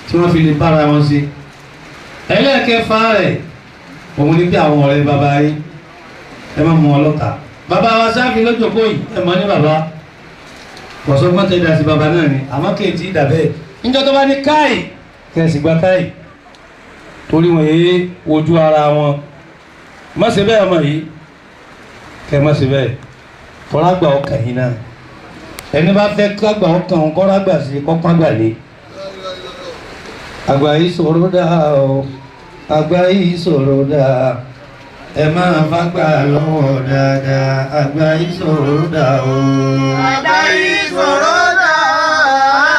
tí wọ́n fi lè bára wọn ṣe ẹlẹ́ẹ̀kẹfà rẹ̀ òun ní bí àwọn ọ̀rẹ́ bàbá yìí ẹ má mú wọn lọ́ta bàbá wa sáfì lójókòó yìí ẹ mọ̀ ní bàbá kọ̀sọ́gbọ́n tẹ́ dá sí bàbá náà ni àmọ́ kéètì ìdàbẹ́ níjọ́ tó bá ní káì kẹsì gba káì torí wọn èé ojú ara wọn má ṣe bẹ́ẹ̀ ọmọ yìí kẹ má ṣe bẹ́ẹ̀ kọ́lágbà ọkàn yìí náà ẹni bá fẹ́ kágbà ọkàn òun kọ́lágbà sí kọ́págbà lé àgbà yìí sọ̀rọ̀ dáa o àgbà yìí sọ̀rọ̀ dáa ẹ máa fagbà lọ́wọ́ dáadáa àgbà yìí sọ̀rọ̀ dáa o. àgbà yìí sọ̀rọ̀ dáa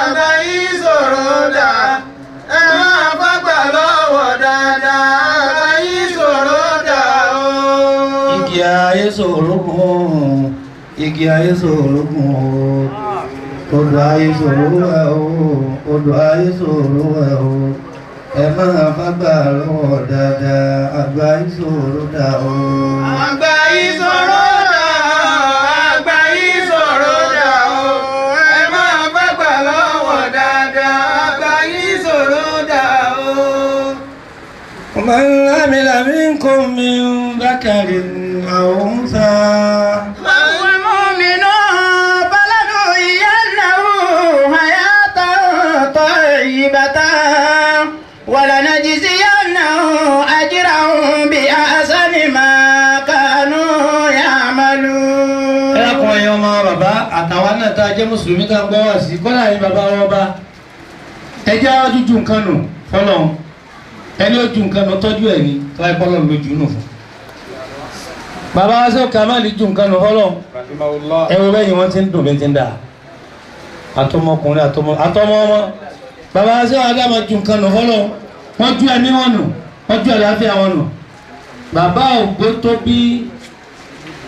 àgbà yìí sọ̀rọ̀ dáa ẹ máa fagbà lọ́wọ́ dáadáa àgbà yìí sọ̀rọ̀ dáa o. igi ayé sọ̀rọ̀ gùn igi ayé sọ̀rọ̀ gùn o odò ayé sọ̀rọ̀ wà o odò ayé sọ̀rọ̀ wà o ẹ máa fagbà lọ́wọ́ dáadáa àgbà yìí sọ̀rọ̀ dáa o. àgbà yìí sọ̀rọ̀ dáa àgbà yìí sọ̀rọ̀ dáa o ẹ máa fagbà lọ́wọ́ dáadáa àgbà yìí sọ̀rọ̀ dáa o. ومن عمل منكم من ذكر أو أنثى والمؤمن فلنحيينه حياة طيبة ولنجزينهم أجرهم بأحسن ما كانوا يعملون. ẹ kọ́ ẹ̀yọ́ ọmọ bàbá àtàwọn náà tá a jẹ́ mùsùlùmí ká gbọ́ wá sí kọ́lá yìí bàbá wọn bá ẹ jẹ́ ojújú nǹkan nù fọlọ́ ẹni ojú nǹkan nù tọ́jú ẹ̀ ní láì fọlọ́ lójú nù fún. bàbá wa sọ kàmáàlì ju nǹkan nù fọlọ́ ẹ wo bẹ́yìn wọ́n ti ń dùn bí ti ń dà àtọmọkùnrin àtọmọ ọmọ bàbá wa sọ àdàmà ju nǹkan nù fọlọ́ wọ́n ju ẹ̀mí wọn nù wọ́n ju àlàáfíà wọn nù bàbá ògbó tó bí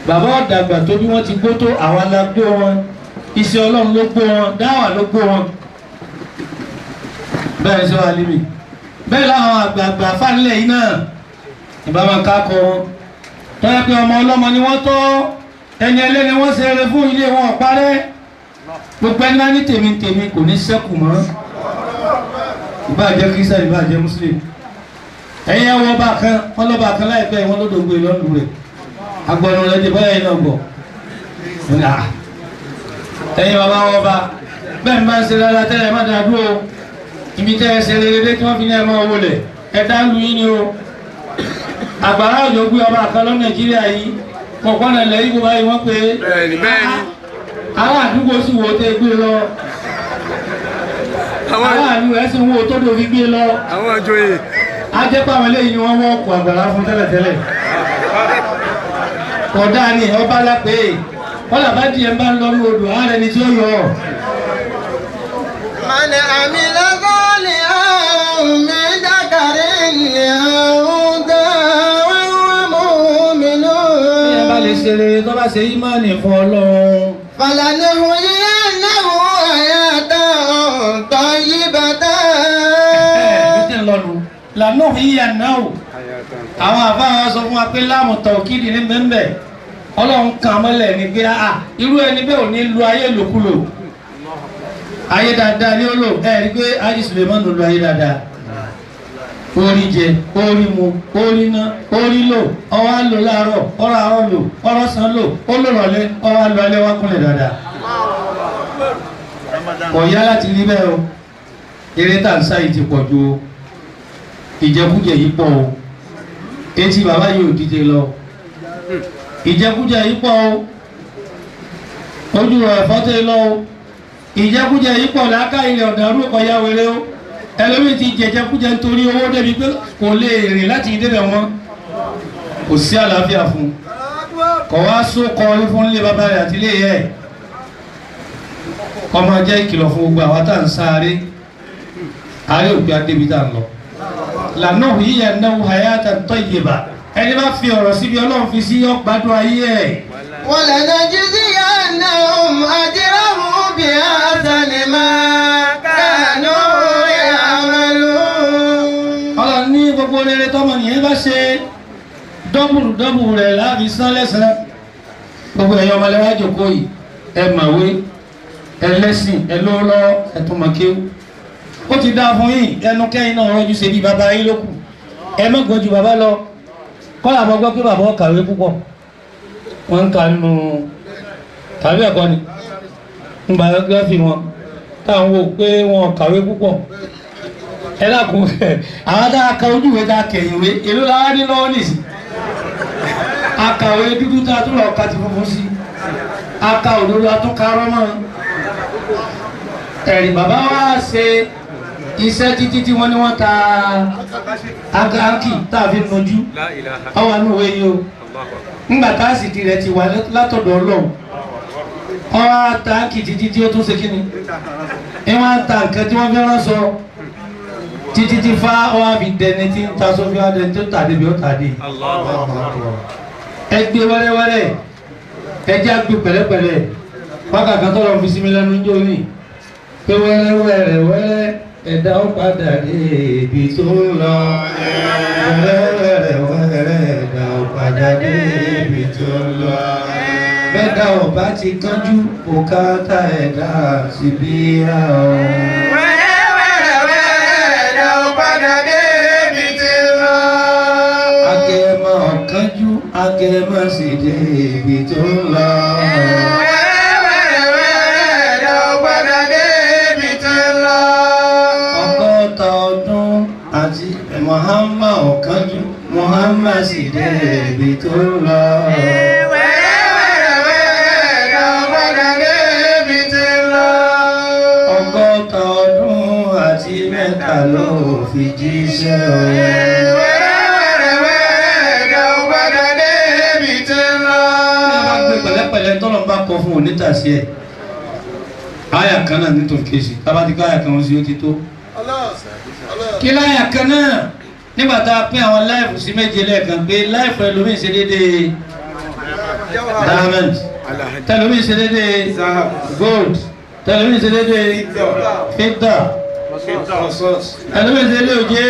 bàbá ọ̀dàgbà tó bí wọ́n ti gbó tó àwọn alágbó wọn iṣẹ́ ọlọ́run ló gbó wọn dáwà ló gbó wọn bẹ́ẹ̀ sọ alimi bẹ́ẹ̀ láwọn àgbààgbà fánilẹ̀ yìí náà ìbámu kákọ wọn tọ́yẹ pé ọmọ ọlọ́mọ ni wọ́n tọ́ ẹni ẹlẹ́ni wọ́n ṣe eré fún ilé wọn parẹ́ gbogbo ẹni ní tèmi tèmi kò ní ṣẹ́kù mọ́ ìbáàjẹ́ kírísítà ìbáàjẹ́ mùsùlùmí ẹ̀yin ẹ̀wọ̀n ọba kan wọ́n lọ́ba kan láìpẹ́ wọn lọ́dọ̀ gbé lọ́dún rẹ̀ agbọ̀nù rẹ̀ ti báyìí náà bọ̀ ẹ̀yin bàbá wọn bá bẹ́ẹ̀ máa ń ṣe rárá tẹ́lẹ̀ má dáa dúró ibi tẹ́ ẹ ṣe rere tí wọ́n fi ní ẹ máa wọlé ẹ dá lu yín ni o àgbàrá òjò gbé ọba kan lọ Nàìjíríà yìí kọ̀ọ̀kan náà lẹ́yìn bó báyìí wọ́n pé àwọn àdúgbò sì wò ó tẹ́ gbé lọ àwọn àlù ẹ̀ sì wò ó tó dòfi gbé lọ àwọn àjòyè ajẹ́pọ̀ àwọn eléyìí ni wọ́n wọ́ọ̀kù àgbàrá fún tẹ́lẹ̀tẹ́lẹ̀ kọ̀dá ni ọba lápé wọ́n làbá díẹ̀ bá ń lọ ní odò ààrẹ ni tí ó yọ ọ́. من عمل صالحا من ذكر أو أنثى وهو مؤمن bí ẹ bá lè ṣe rere tó bá ṣe ìmánì fún Ọlọ́run. فلنحيينه حياة طيبة. lànà ìyá náà àwọn àbáwọn sọ fún wa pé láàmú tọ̀kìdì ní bẹ́ẹ̀ Ọlọ́run kan mọ́lẹ̀ ní pé irú ẹni bẹ́ẹ̀ ò ní lu ayé lòkulò ayé dáadáa ní ó lò ẹ rí pé ayé Suleiman ló lu ayé dáadáa orí jẹ orí mu orí ná orí lò ọwọ́ á lò láàárọ̀ ọ̀rọ̀ àárọ̀ lò ọ̀rọ̀ sàn lò ó lò rọ̀lẹ́ ọwọ́ á lò alẹ́ wá kúnlẹ̀ dáadáa kò yá láti rí bẹ́ẹ̀ o eré tà ń sáyé ti pọ̀ ju o ìjẹkújẹ yìí pọ̀ o etí bàbá yìí ò díje lọ ìjẹkújẹ yìí pọ̀ o ojú rẹ̀ fọ́tẹ́ lọ o ìjẹkújẹ yìí pọ̀ láká ilẹ̀ ọ̀dàrú ọ̀yà wẹ̀rẹ̀ o ẹlòmí ti jẹjẹkújẹ nítorí owó débi pé kò lè rìn láti ìdébẹ̀ wọn kò sí àlàáfíà fún kọ̀ wá sókọ orí fún ilé bàbá rẹ̀ àti ilé ẹ̀ ọmọ jẹ́ ìkìlọ̀ fún gbogbo àwọn tá à ń sáré àárẹ̀ òpin adébi tá à ń lọ lànà yíyà náà hayatan tayyiba ẹni bá fi ọ̀rọ̀ síbi Ọlọ́run fi sí ọgbàdùn ayé ẹ̀. ولنجزينهم أجرهم بأحسن ما كانوا يعملون. Ọlọ́run ní gbogbo rere tọ́mọ nìyẹn bá ṣe dọ́bùrù rẹ̀ láàbí sán lẹ́sàn gbogbo ẹ̀yọ́ ọmọlẹ́wà jòkó yìí ẹ màwé ẹ lẹ́sìn ẹ lọ́wọ́lọ́wọ́ ẹ tún mọ̀ kéwú ó ti dáa fún yín ẹnu kẹ́yìn náà rọ́jú ṣe bí bàbá yín lókù ẹ má gbọ́n ju bàbá lọ kọ́lá àmọ́ gbọ́ pé bàbá kàwé púpọ̀ wọ́n ń ka nínú tàbí ẹ̀kọ́ ni ń biography wọn táwọn wò pé wọn kàwé púpọ̀ ẹ dákun àwọn tá a ka ojúwe tá a kẹ̀yìnwé èló la wá ní lọ́wọ́ nìsí akàwé dúdú tá a tún lọ ka ti funfun sí aka òdodo atúnkarọ́ mọ́ ẹ̀rì bàbá wa ṣe iṣẹ́ títí tí wọ́n ní wọ́n ta agáàkì tàbí nojú ọwọ́ inú òwe yìí o nígbà tá a sì di rẹ̀ ti wà látọ̀dọ̀ ọlọ́run ọwọ́ táǹkì títí tí ó tún ṣe kíni ìwọ̀n ta nǹkan tí wọ́n fẹ́ rán sọ títí tí fá ọwọ́ àbí dẹni tí ń ta sófin adẹ tó tàdé bí ó tàdé ẹgbẹ́ wẹ́rẹ́wẹ́rẹ́ ẹjẹ́ àgbẹ̀ pẹ̀lẹ́pẹ̀lẹ́ wákàtí tó lọ fi sí mi lẹ́nu jọ ní pé wẹ́rẹ́wẹ́rẹ́ ẹ̀dá ó padà dé ibi tó ń lọ wẹ́rẹ́wẹ́rẹ́ ẹ̀dá ó padà dé ibi tó ń lọ bẹ́ẹ̀dá ọba ti kánjú bùkátà ẹ̀dá síbí àwọn. wẹ́rẹ́wẹ́rẹ́ ẹ̀dá ó padà dé ibi tó ń lọ. agẹmọ kánjú agẹmọ sì dé ibi tó ń lọ. Muhammad ọ̀kanjú Muhammad sì dé ibi tó ń lọ. wẹ́rẹ́wẹ́rẹ́ lọ padà dé ibi tó ń lọ. 100 ọdún àti 3 ló fi jíṣẹ́ o. wẹ́rẹ́wẹ́rẹ́ lọ padà dé ibi tó ń lọ. Bí a bá gbé pẹ̀lẹ́pẹ̀lẹ́ tọ́lọ̀ bá kọ fún onítàsí ẹ̀ àyà kan náà nítorí kéṣì tábàtí káyà kan ó sí ó ti tó. Kí láyà kan náà nígbà tá a pín àwọn láìfù sí méje lẹ́ẹ̀kan pé láìfù ẹlòmíì ṣe déédéé diamond tẹlòmíì ṣe déédéé gold tẹlòmíì ṣe déédéé fidda ẹlòmíì ṣe déédéé òjé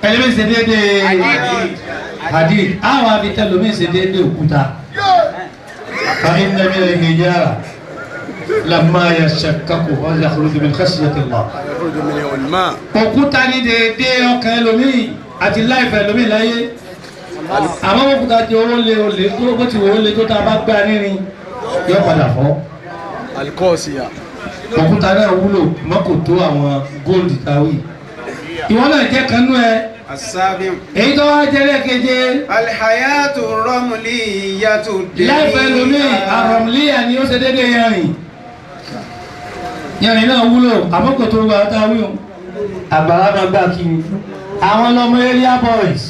ẹlòmíì ṣe déédéé hadid àwọn àbí tẹlòmíì ṣe déédéé òkúta kàmí nàbí al-hijara lamma yashaqqaqu wa yakhruju min khashyati Allah. Òkúta ní dédé ọkàn ẹlòmíì àti láìfẹ́ ẹlòmíì láyé. Àmọ́ òkúta tí owó lé olè tó bó ti wò ó lé tó ta bá gbá nírin yóò padà fọ́. Alikọ́ọ̀sìyà. Òkúta náà wúlò mọ́kò tó àwọn góòlù táwì. Ìwọ náà jẹ́ kanú ẹ. Èyí tó wá jẹ́ lẹ́keje. Alhayatu ramliyatu dé. Láìfẹ́ ẹlòmíì àrọ̀mùlíyà ni ó ṣe dédé yẹrin. Yẹrin náà wúlò àmọ́kò tó wà táwí o. Àgbàlagbà gbà kí ni àwọn ọmọ area boys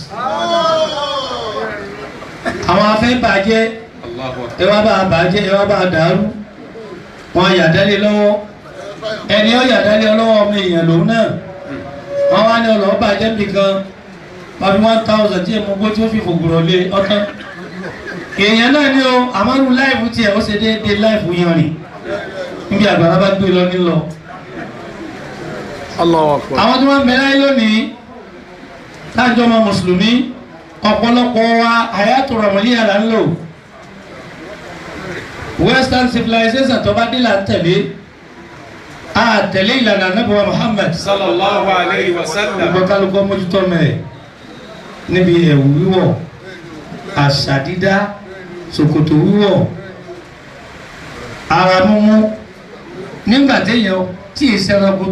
àwọn afẹ́ bàjẹ́ ẹwà bá bàjẹ́ ẹwà bá dàrú wọn yàdálé lọ́wọ́ ẹni ó yàdálé lọ́wọ́ ọmọ èèyàn lòun náà wọ́n wá ní ọlọ́ bàjẹ́ nìkan wọ́n fi 1000 tí èmú gbó tí ó fi fògùrọ̀ lé ọtán èèyàn náà ní o àmọ́rù láìfù tí ẹ̀ ó ṣe déédéé láìfù yanrìn níbi àgbàlagbà gbé lọ nílọ àwọn tó máa ń bẹ̀rẹ̀ lónìí lájọ́ ọmọ mùsùlùmí ọ̀pọ̀lọpọ̀ wa hayatu ramliya là ń lò western civilization tó bá dé là ń tẹ̀lé a tẹ̀lé ìlànà Ànábì wa Muhammad sallallahu alayhi wa sallam. gbogbo kálukọ́ mójútó mẹ́rẹ̀ níbi ẹ̀wù wíwọ̀ àṣà dídá ṣòkòtò wíwọ̀ ara múmú nígbà téèyàn tí ìṣẹ́ranko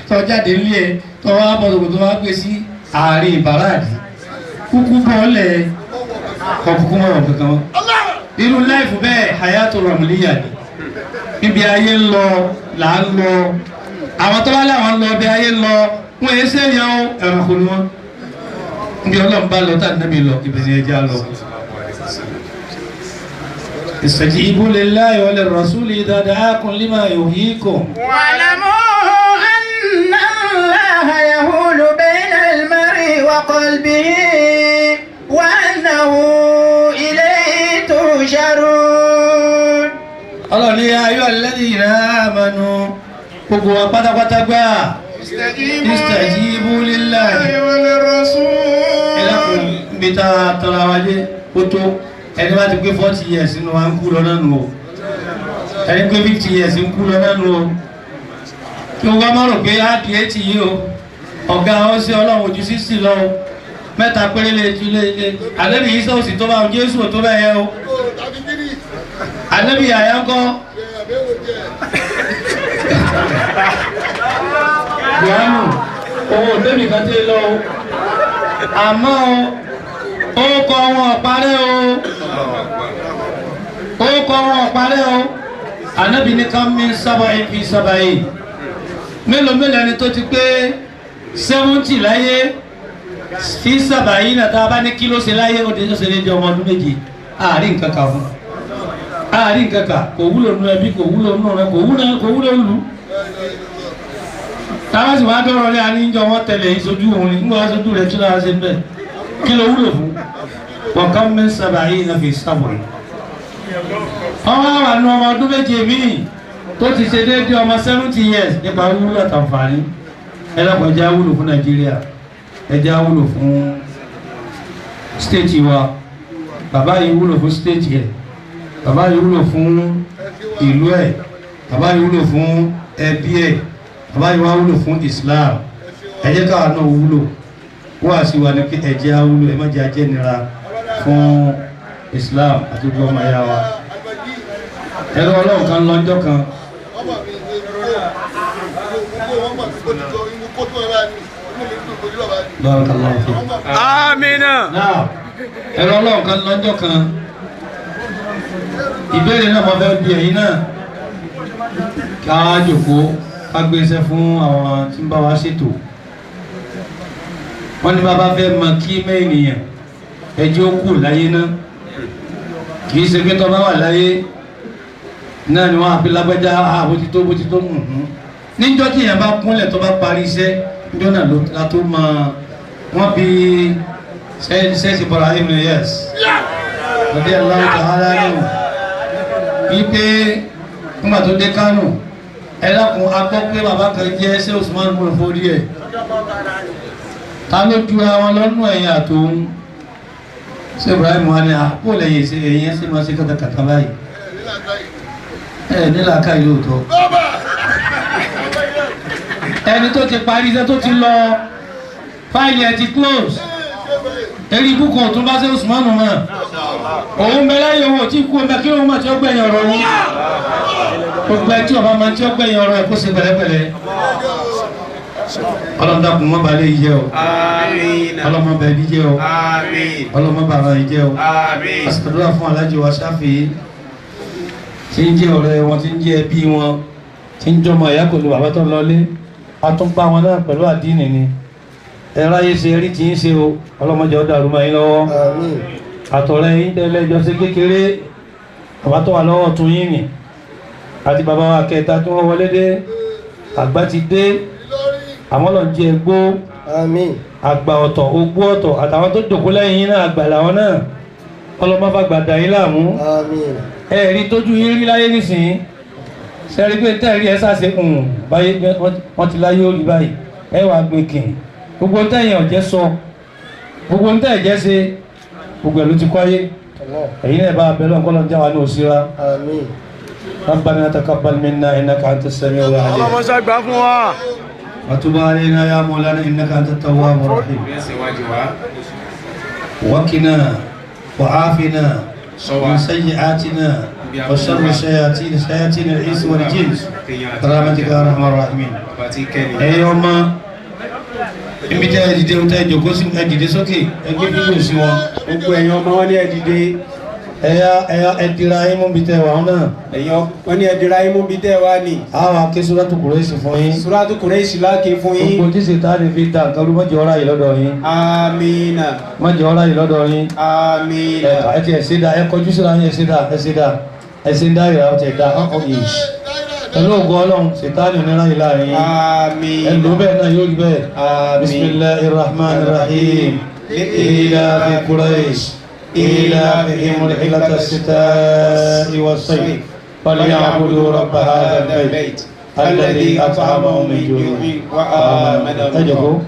tó jáde nílé ẹ tó wá bọ́dọ̀gbọ̀ tó wá gbé sí ààrin ìbáraàdì kúkú bọ́ọ̀lẹ̀ ọkùnkùn mọ̀ràn kankan wọn. irú láìfù bẹ́ẹ̀ hayatu ramliya ni níbi ayé ń lọ là ń lọ àwọn tó bá láwọn lọ bí ayé ń lọ wọn èé sẹ́yìn ẹranko ni wọn níbi ọlọ́run bá lọ tàbí nábì lọ ìbẹ̀rẹ̀ ẹja lọ. استجيبوا لله وللرسول إذا دعاكم لما يحييكم واعلموا أن الله يهول بين المرء وقلبه وأنه إليه تحشرون. الله يا أيها الذين آمنوا gbogbo wa pátápátá gbá istajibu lillahi ẹlẹ́kùn gbíta tọ́ra wájé ó tó ẹni bá ti gbé 40 years nínú wa ń kú lọ náà nù o ẹni gbé 50 years ń kú lọ náà nù o kí o wá mọ́ rò pé á di 80 yìí o ọ̀gá wọn sí ọlọ́run ojú sísì lọ mẹ́ta péré lè ju lé ànábì yìí sọ́ọ̀sì tó bá wọn Jésù tó bẹ́ẹ̀ yẹ o ànábì àyà ń kọ́ Yohanu owó débi kan tí lọ o àmọ́ ó kọ́ wọn ọ̀parẹ́ o ó kọ́ wọn ọ̀parẹ́ o ànábì ní ká mi sábà fi sábà yìí mélòó ẹni tó ti pé 70 láyé fi sábà yìí náà tá a bá ní kí ló ṣe láyé ó ṣe lé jẹ ọmọ ọdún méje àárín nǹkan kan fún àárín nǹkan kan kò wúlò nù ẹbí kò wúlò nù rẹ kò wúlò lù táwọn sì wá dọ́rọ̀ lé àníjọ wọn tẹ̀lé ìṣojú òun ní nígbà aṣojú rẹ̀ tí ó dára ṣe ń bẹ̀ kí ló wúlò fún wọn ká mẹ́ sábà yìí náà fi sábà yìí ọmọ àwọn àna ọmọ ọdún méje míì tó ti ṣe déédéé ọmọ 70 years nípa wúlò àtàǹfààní ẹlẹ́kọ̀ọ́ ẹja wúlò fún Nàìjíríà ẹja wúlò fún stéètì wa bàbá yìí wúlò fún stéètì ẹ̀ bàbá yìí wúlò fún ìlú ẹ̀ bàbá yìí wúlò fún ẹbí ẹ̀ bàbá yìí wá wúlò fún Islam ẹ jẹ́ káwa náà wúlò wá sí wa ní pé ẹ jẹ́ wúlò ẹ má jẹ́ ajẹ́nira fún Islam àti gbogbo ọmọ ẹ̀yà wa ẹ̀rọ ọlọ́run kan lọ́jọ́ kan Amina. ẹ̀rọ ọlọ́run kan lọ́jọ́ kan ìbéèrè náà mo fẹ́ bi ẹ̀yin náà ká jòkó ká gbéṣẹ́ fún àwọn tí ń bá wa ṣètò wọ́n ní bàbá fẹ́ mọ kí mẹ́ẹ̀nìyàn ẹjọ́ kù láyé náà kì í ṣe pé tó bá wà láyé náà ni wọ́n á fi lágbájá bó ti tó níjọ́ tí èèyàn bá kúnlẹ̀ tó bá parí iṣẹ́ níjọ́ náà la tó mọ wọ́n bí sẹ́ẹ̀sì Ibrahim yes ọdẹ aláwọ̀ tààrà nínú wípé nígbà tó dé Kánò ẹlẹ́kùn agbọ́ pé bàbá kan jẹ́ ṣé Usman múlò fórí ẹ̀ ta ló ju àwọn lọ́nù ẹ̀yìn àtòun ṣé Ibrahim wà ní àpò lẹ́yìn ṣe èyí ṣe máa ṣe kàtàkàtà báyìí ẹ̀ nílà ká ìlú òótọ́ ẹni tó ti parí iṣẹ́ tó ti lọ fáìlì ẹ̀ ti close eri ibùkún tó bá ṣe Usman mọ́ òun bẹ láyé owó tí kú ọmọ kí òun máa tí ó gbẹ̀yìn ọ̀rọ̀ yìí gbogbo ẹ̀ tí ọba máa tí ó gbẹ̀yìn ọ̀rọ̀ ẹ̀ kó ṣe pẹ̀lẹ́pẹ̀lẹ́ ọlọ́dàkùn mọ́ balẹ̀ yìí jẹ́ o ọlọ́mọ bẹ̀ bí jẹ́ o ọlọ́mọ bàbá yìí jẹ́ o àṣàdúrà fún alájì wa Ṣáfì tí ń jẹ́ ọ̀rẹ́ wọn tí ń jẹ́ ẹbí wọn tí ń jọmọ ìyá pẹ̀lú bàbá tó lọlé àtúnpá wọn náà pẹ̀lú àdínì ni ẹ̀rọ ayé ṣe rí tí ń ṣe o ọlọ́mọdé ọ̀dà àrùmọ̀ yín lọ́wọ́ àtọ̀rẹ́ yín tẹ́lẹ̀ jọ sí kékeré bàbá tó wà lọ́wọ́ tún yín nì àti bàbá wa kẹta tó wọ́n wọlé dé àgbà ti dé àwọn lọ jẹ gbó àgbà ọ̀tọ̀ ogbó ọ̀tọ̀ àtàwọn tó jòkó lẹ́yìn yín náà àgbà làwọn náà ọlọ́mọba gbàdá yín láàmú ẹ̀rí tójú yín rí láyé nísìnyí sẹ́rí pé tẹ́ẹ̀rí ẹ sáà ṣe báyé wọ́n ti láyé ó rí báyìí ẹ wà gbé kìn gbogbo tẹ́yìn ọ̀jẹ́ sọ gbogbo tẹ́ẹ̀ jẹ́ ṣe gbogbo ẹ̀ ló ti kọ́yé ẹ̀yin náà bá abẹ́lẹ́ ọ̀kọ́lọ́ jáwa ní òsíra ربنا تقبل منا إنك أنت السميع العليم وتب علينا يا مولانا إنك أنت التواب الرحيم وقنا وعافنا من سيئاتنا وشر شياطين الإنس والجن برحمتك يا أرحم الراحمين أيوما ibi tẹ́ ẹ dìde tẹ́ ẹ jókòó sí ẹ dìde sókè ẹ gbé fídíò sí wọn gbogbo ẹ̀yin ọmọ wọn ní ẹ dìde ẹ̀yà ẹ̀dìrà yín mú bí tẹ́ wà náà ẹ̀yin wọn ní ẹ̀dìrà yín mú bí tẹ́ wà ní. àwọn aké Suratu Quraish fún yín. Suratu Quraish láàkì fún yín. gbogbo tí Sàtánì fi dà nǹkan ló mọ̀jẹ̀ ọ̀rá yìí lọ́dọ̀ yín. Amina. mọ̀jẹ̀ ọ̀rá yìí lọ́dọ̀ yín. Amina. ẹ ti ẹ̀sìn dá ẹ kọjú síra yín ẹ̀sìn dá ìrà ọ̀tẹ̀ dá ọ̀hún yìí. pẹ̀lú ògo Ọlọ́run Sàtánì onírà yìí láàrin. Amina. ẹ lò bẹ́ẹ̀ náà yóò rí bẹ́ẹ̀. Bismillahirrahmanirrahim. Ila fi Quraish. إيلافهم رحلة الشتاء والصيف فليعبدوا رب هذا البيت الذي أطعمهم من جوع وآمنهم.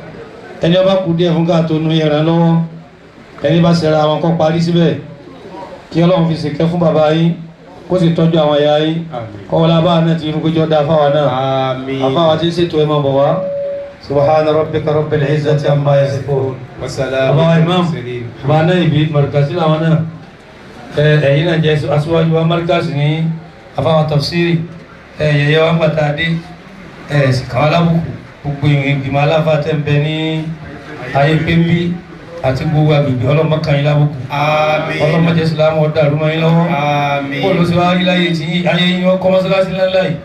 ẹni ọba kù díẹ̀ fún káàtó nu yẹ̀rẹ̀ lọ́wọ́ ẹni bá ṣẹ̀ra àwọn kan parí síbẹ̀ kí Ọlọ́run fi ṣèkẹ́ fún bàbá yín kó sì tọ́jú àwọn ìyá yín kọ́wọ́lá bá náà ti irúgbẹ́jọ́ dá fáwa náà àfáwa tí ń ṣètò ẹmọ bọ̀ wá subhana rabbika rabbil izzati amma yasifun. وسلام Bàbá على imam المرسلين. bàbá náà ibi markasi làwọn náà ẹ̀yin náà jẹ́ aṣíwájú wa markasi ní afáwọn tafsiri yẹ̀yẹ́ wa ń gbàtà dé kàwọn alábùkù gbogbo ìgbìmọ̀ aláfa tẹ̀ ń bẹ ní ayé pẹ́ńbí àti gbogbo agbègbè ọlọ́mọ kan yín lábùkù ọlọ́mọ jẹ́ sílámù ọ̀dà àrùmọ̀ yín lọ́wọ́ bóòlù sí wàá rí láyé tí ayé yín wọ́n kọ́ mọ́sálásí ńláńlá yìí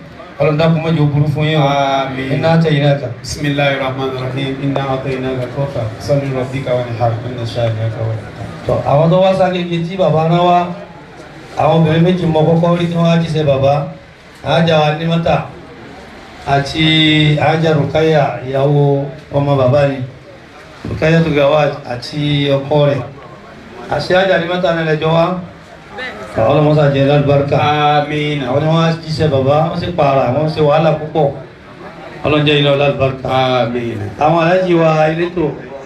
ọlọ́dà kò mọ́jọ burú fún yín o iná tẹ̀yìn náà kà. بسم الله الرحمن الرحيم إنا أعطيناك الكوثر صل لربك وانحر إن شانئك هو الأبتر. tọ àwọn tó wá ságége tí bàbá náà wá àwọn obìnrin méjì mọ kọ́kọ́ rí tí wọ́n á jíṣẹ́ bàbá àájà wa ní mọ́tà àti àájà Rukaya ìyàwó ọmọ bàbá ni Rukaya tó gàwá àti ọkọ rẹ̀ àti àájà ní mọ́tà náà lẹ́jọ́ wá àwọn ọlọ́mọsá jẹ́ lálùbáríkà آمين. àwọn ni wọ́n á jíṣẹ́ bàbá wọ́n sì pààrà wọ́n sì wàhálà púpọ̀ ọlọ́njẹ́ iná lálùbáríkà. آمين. àwọn alájì wa elétò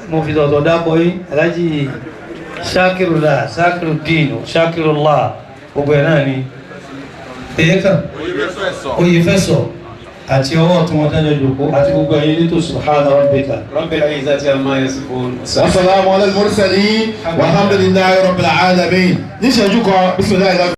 mo fi tọ̀tọ̀ dápọ̀ yìí alájì Shakirullah Shakiruddin Shakirullah gbogbo ẹ̀ náà ni èékà Oyèfẹ́sọ̀ àti ọwọ́ tí wọ́n dájọ́ jòkó àti gbogbo ẹ̀yìn elétò subhana rabbika. رب العزة عما يصفون. والسلام على المرسلين والحمد لله رب العالمين. níṣẹ́jú kan bisimilayi.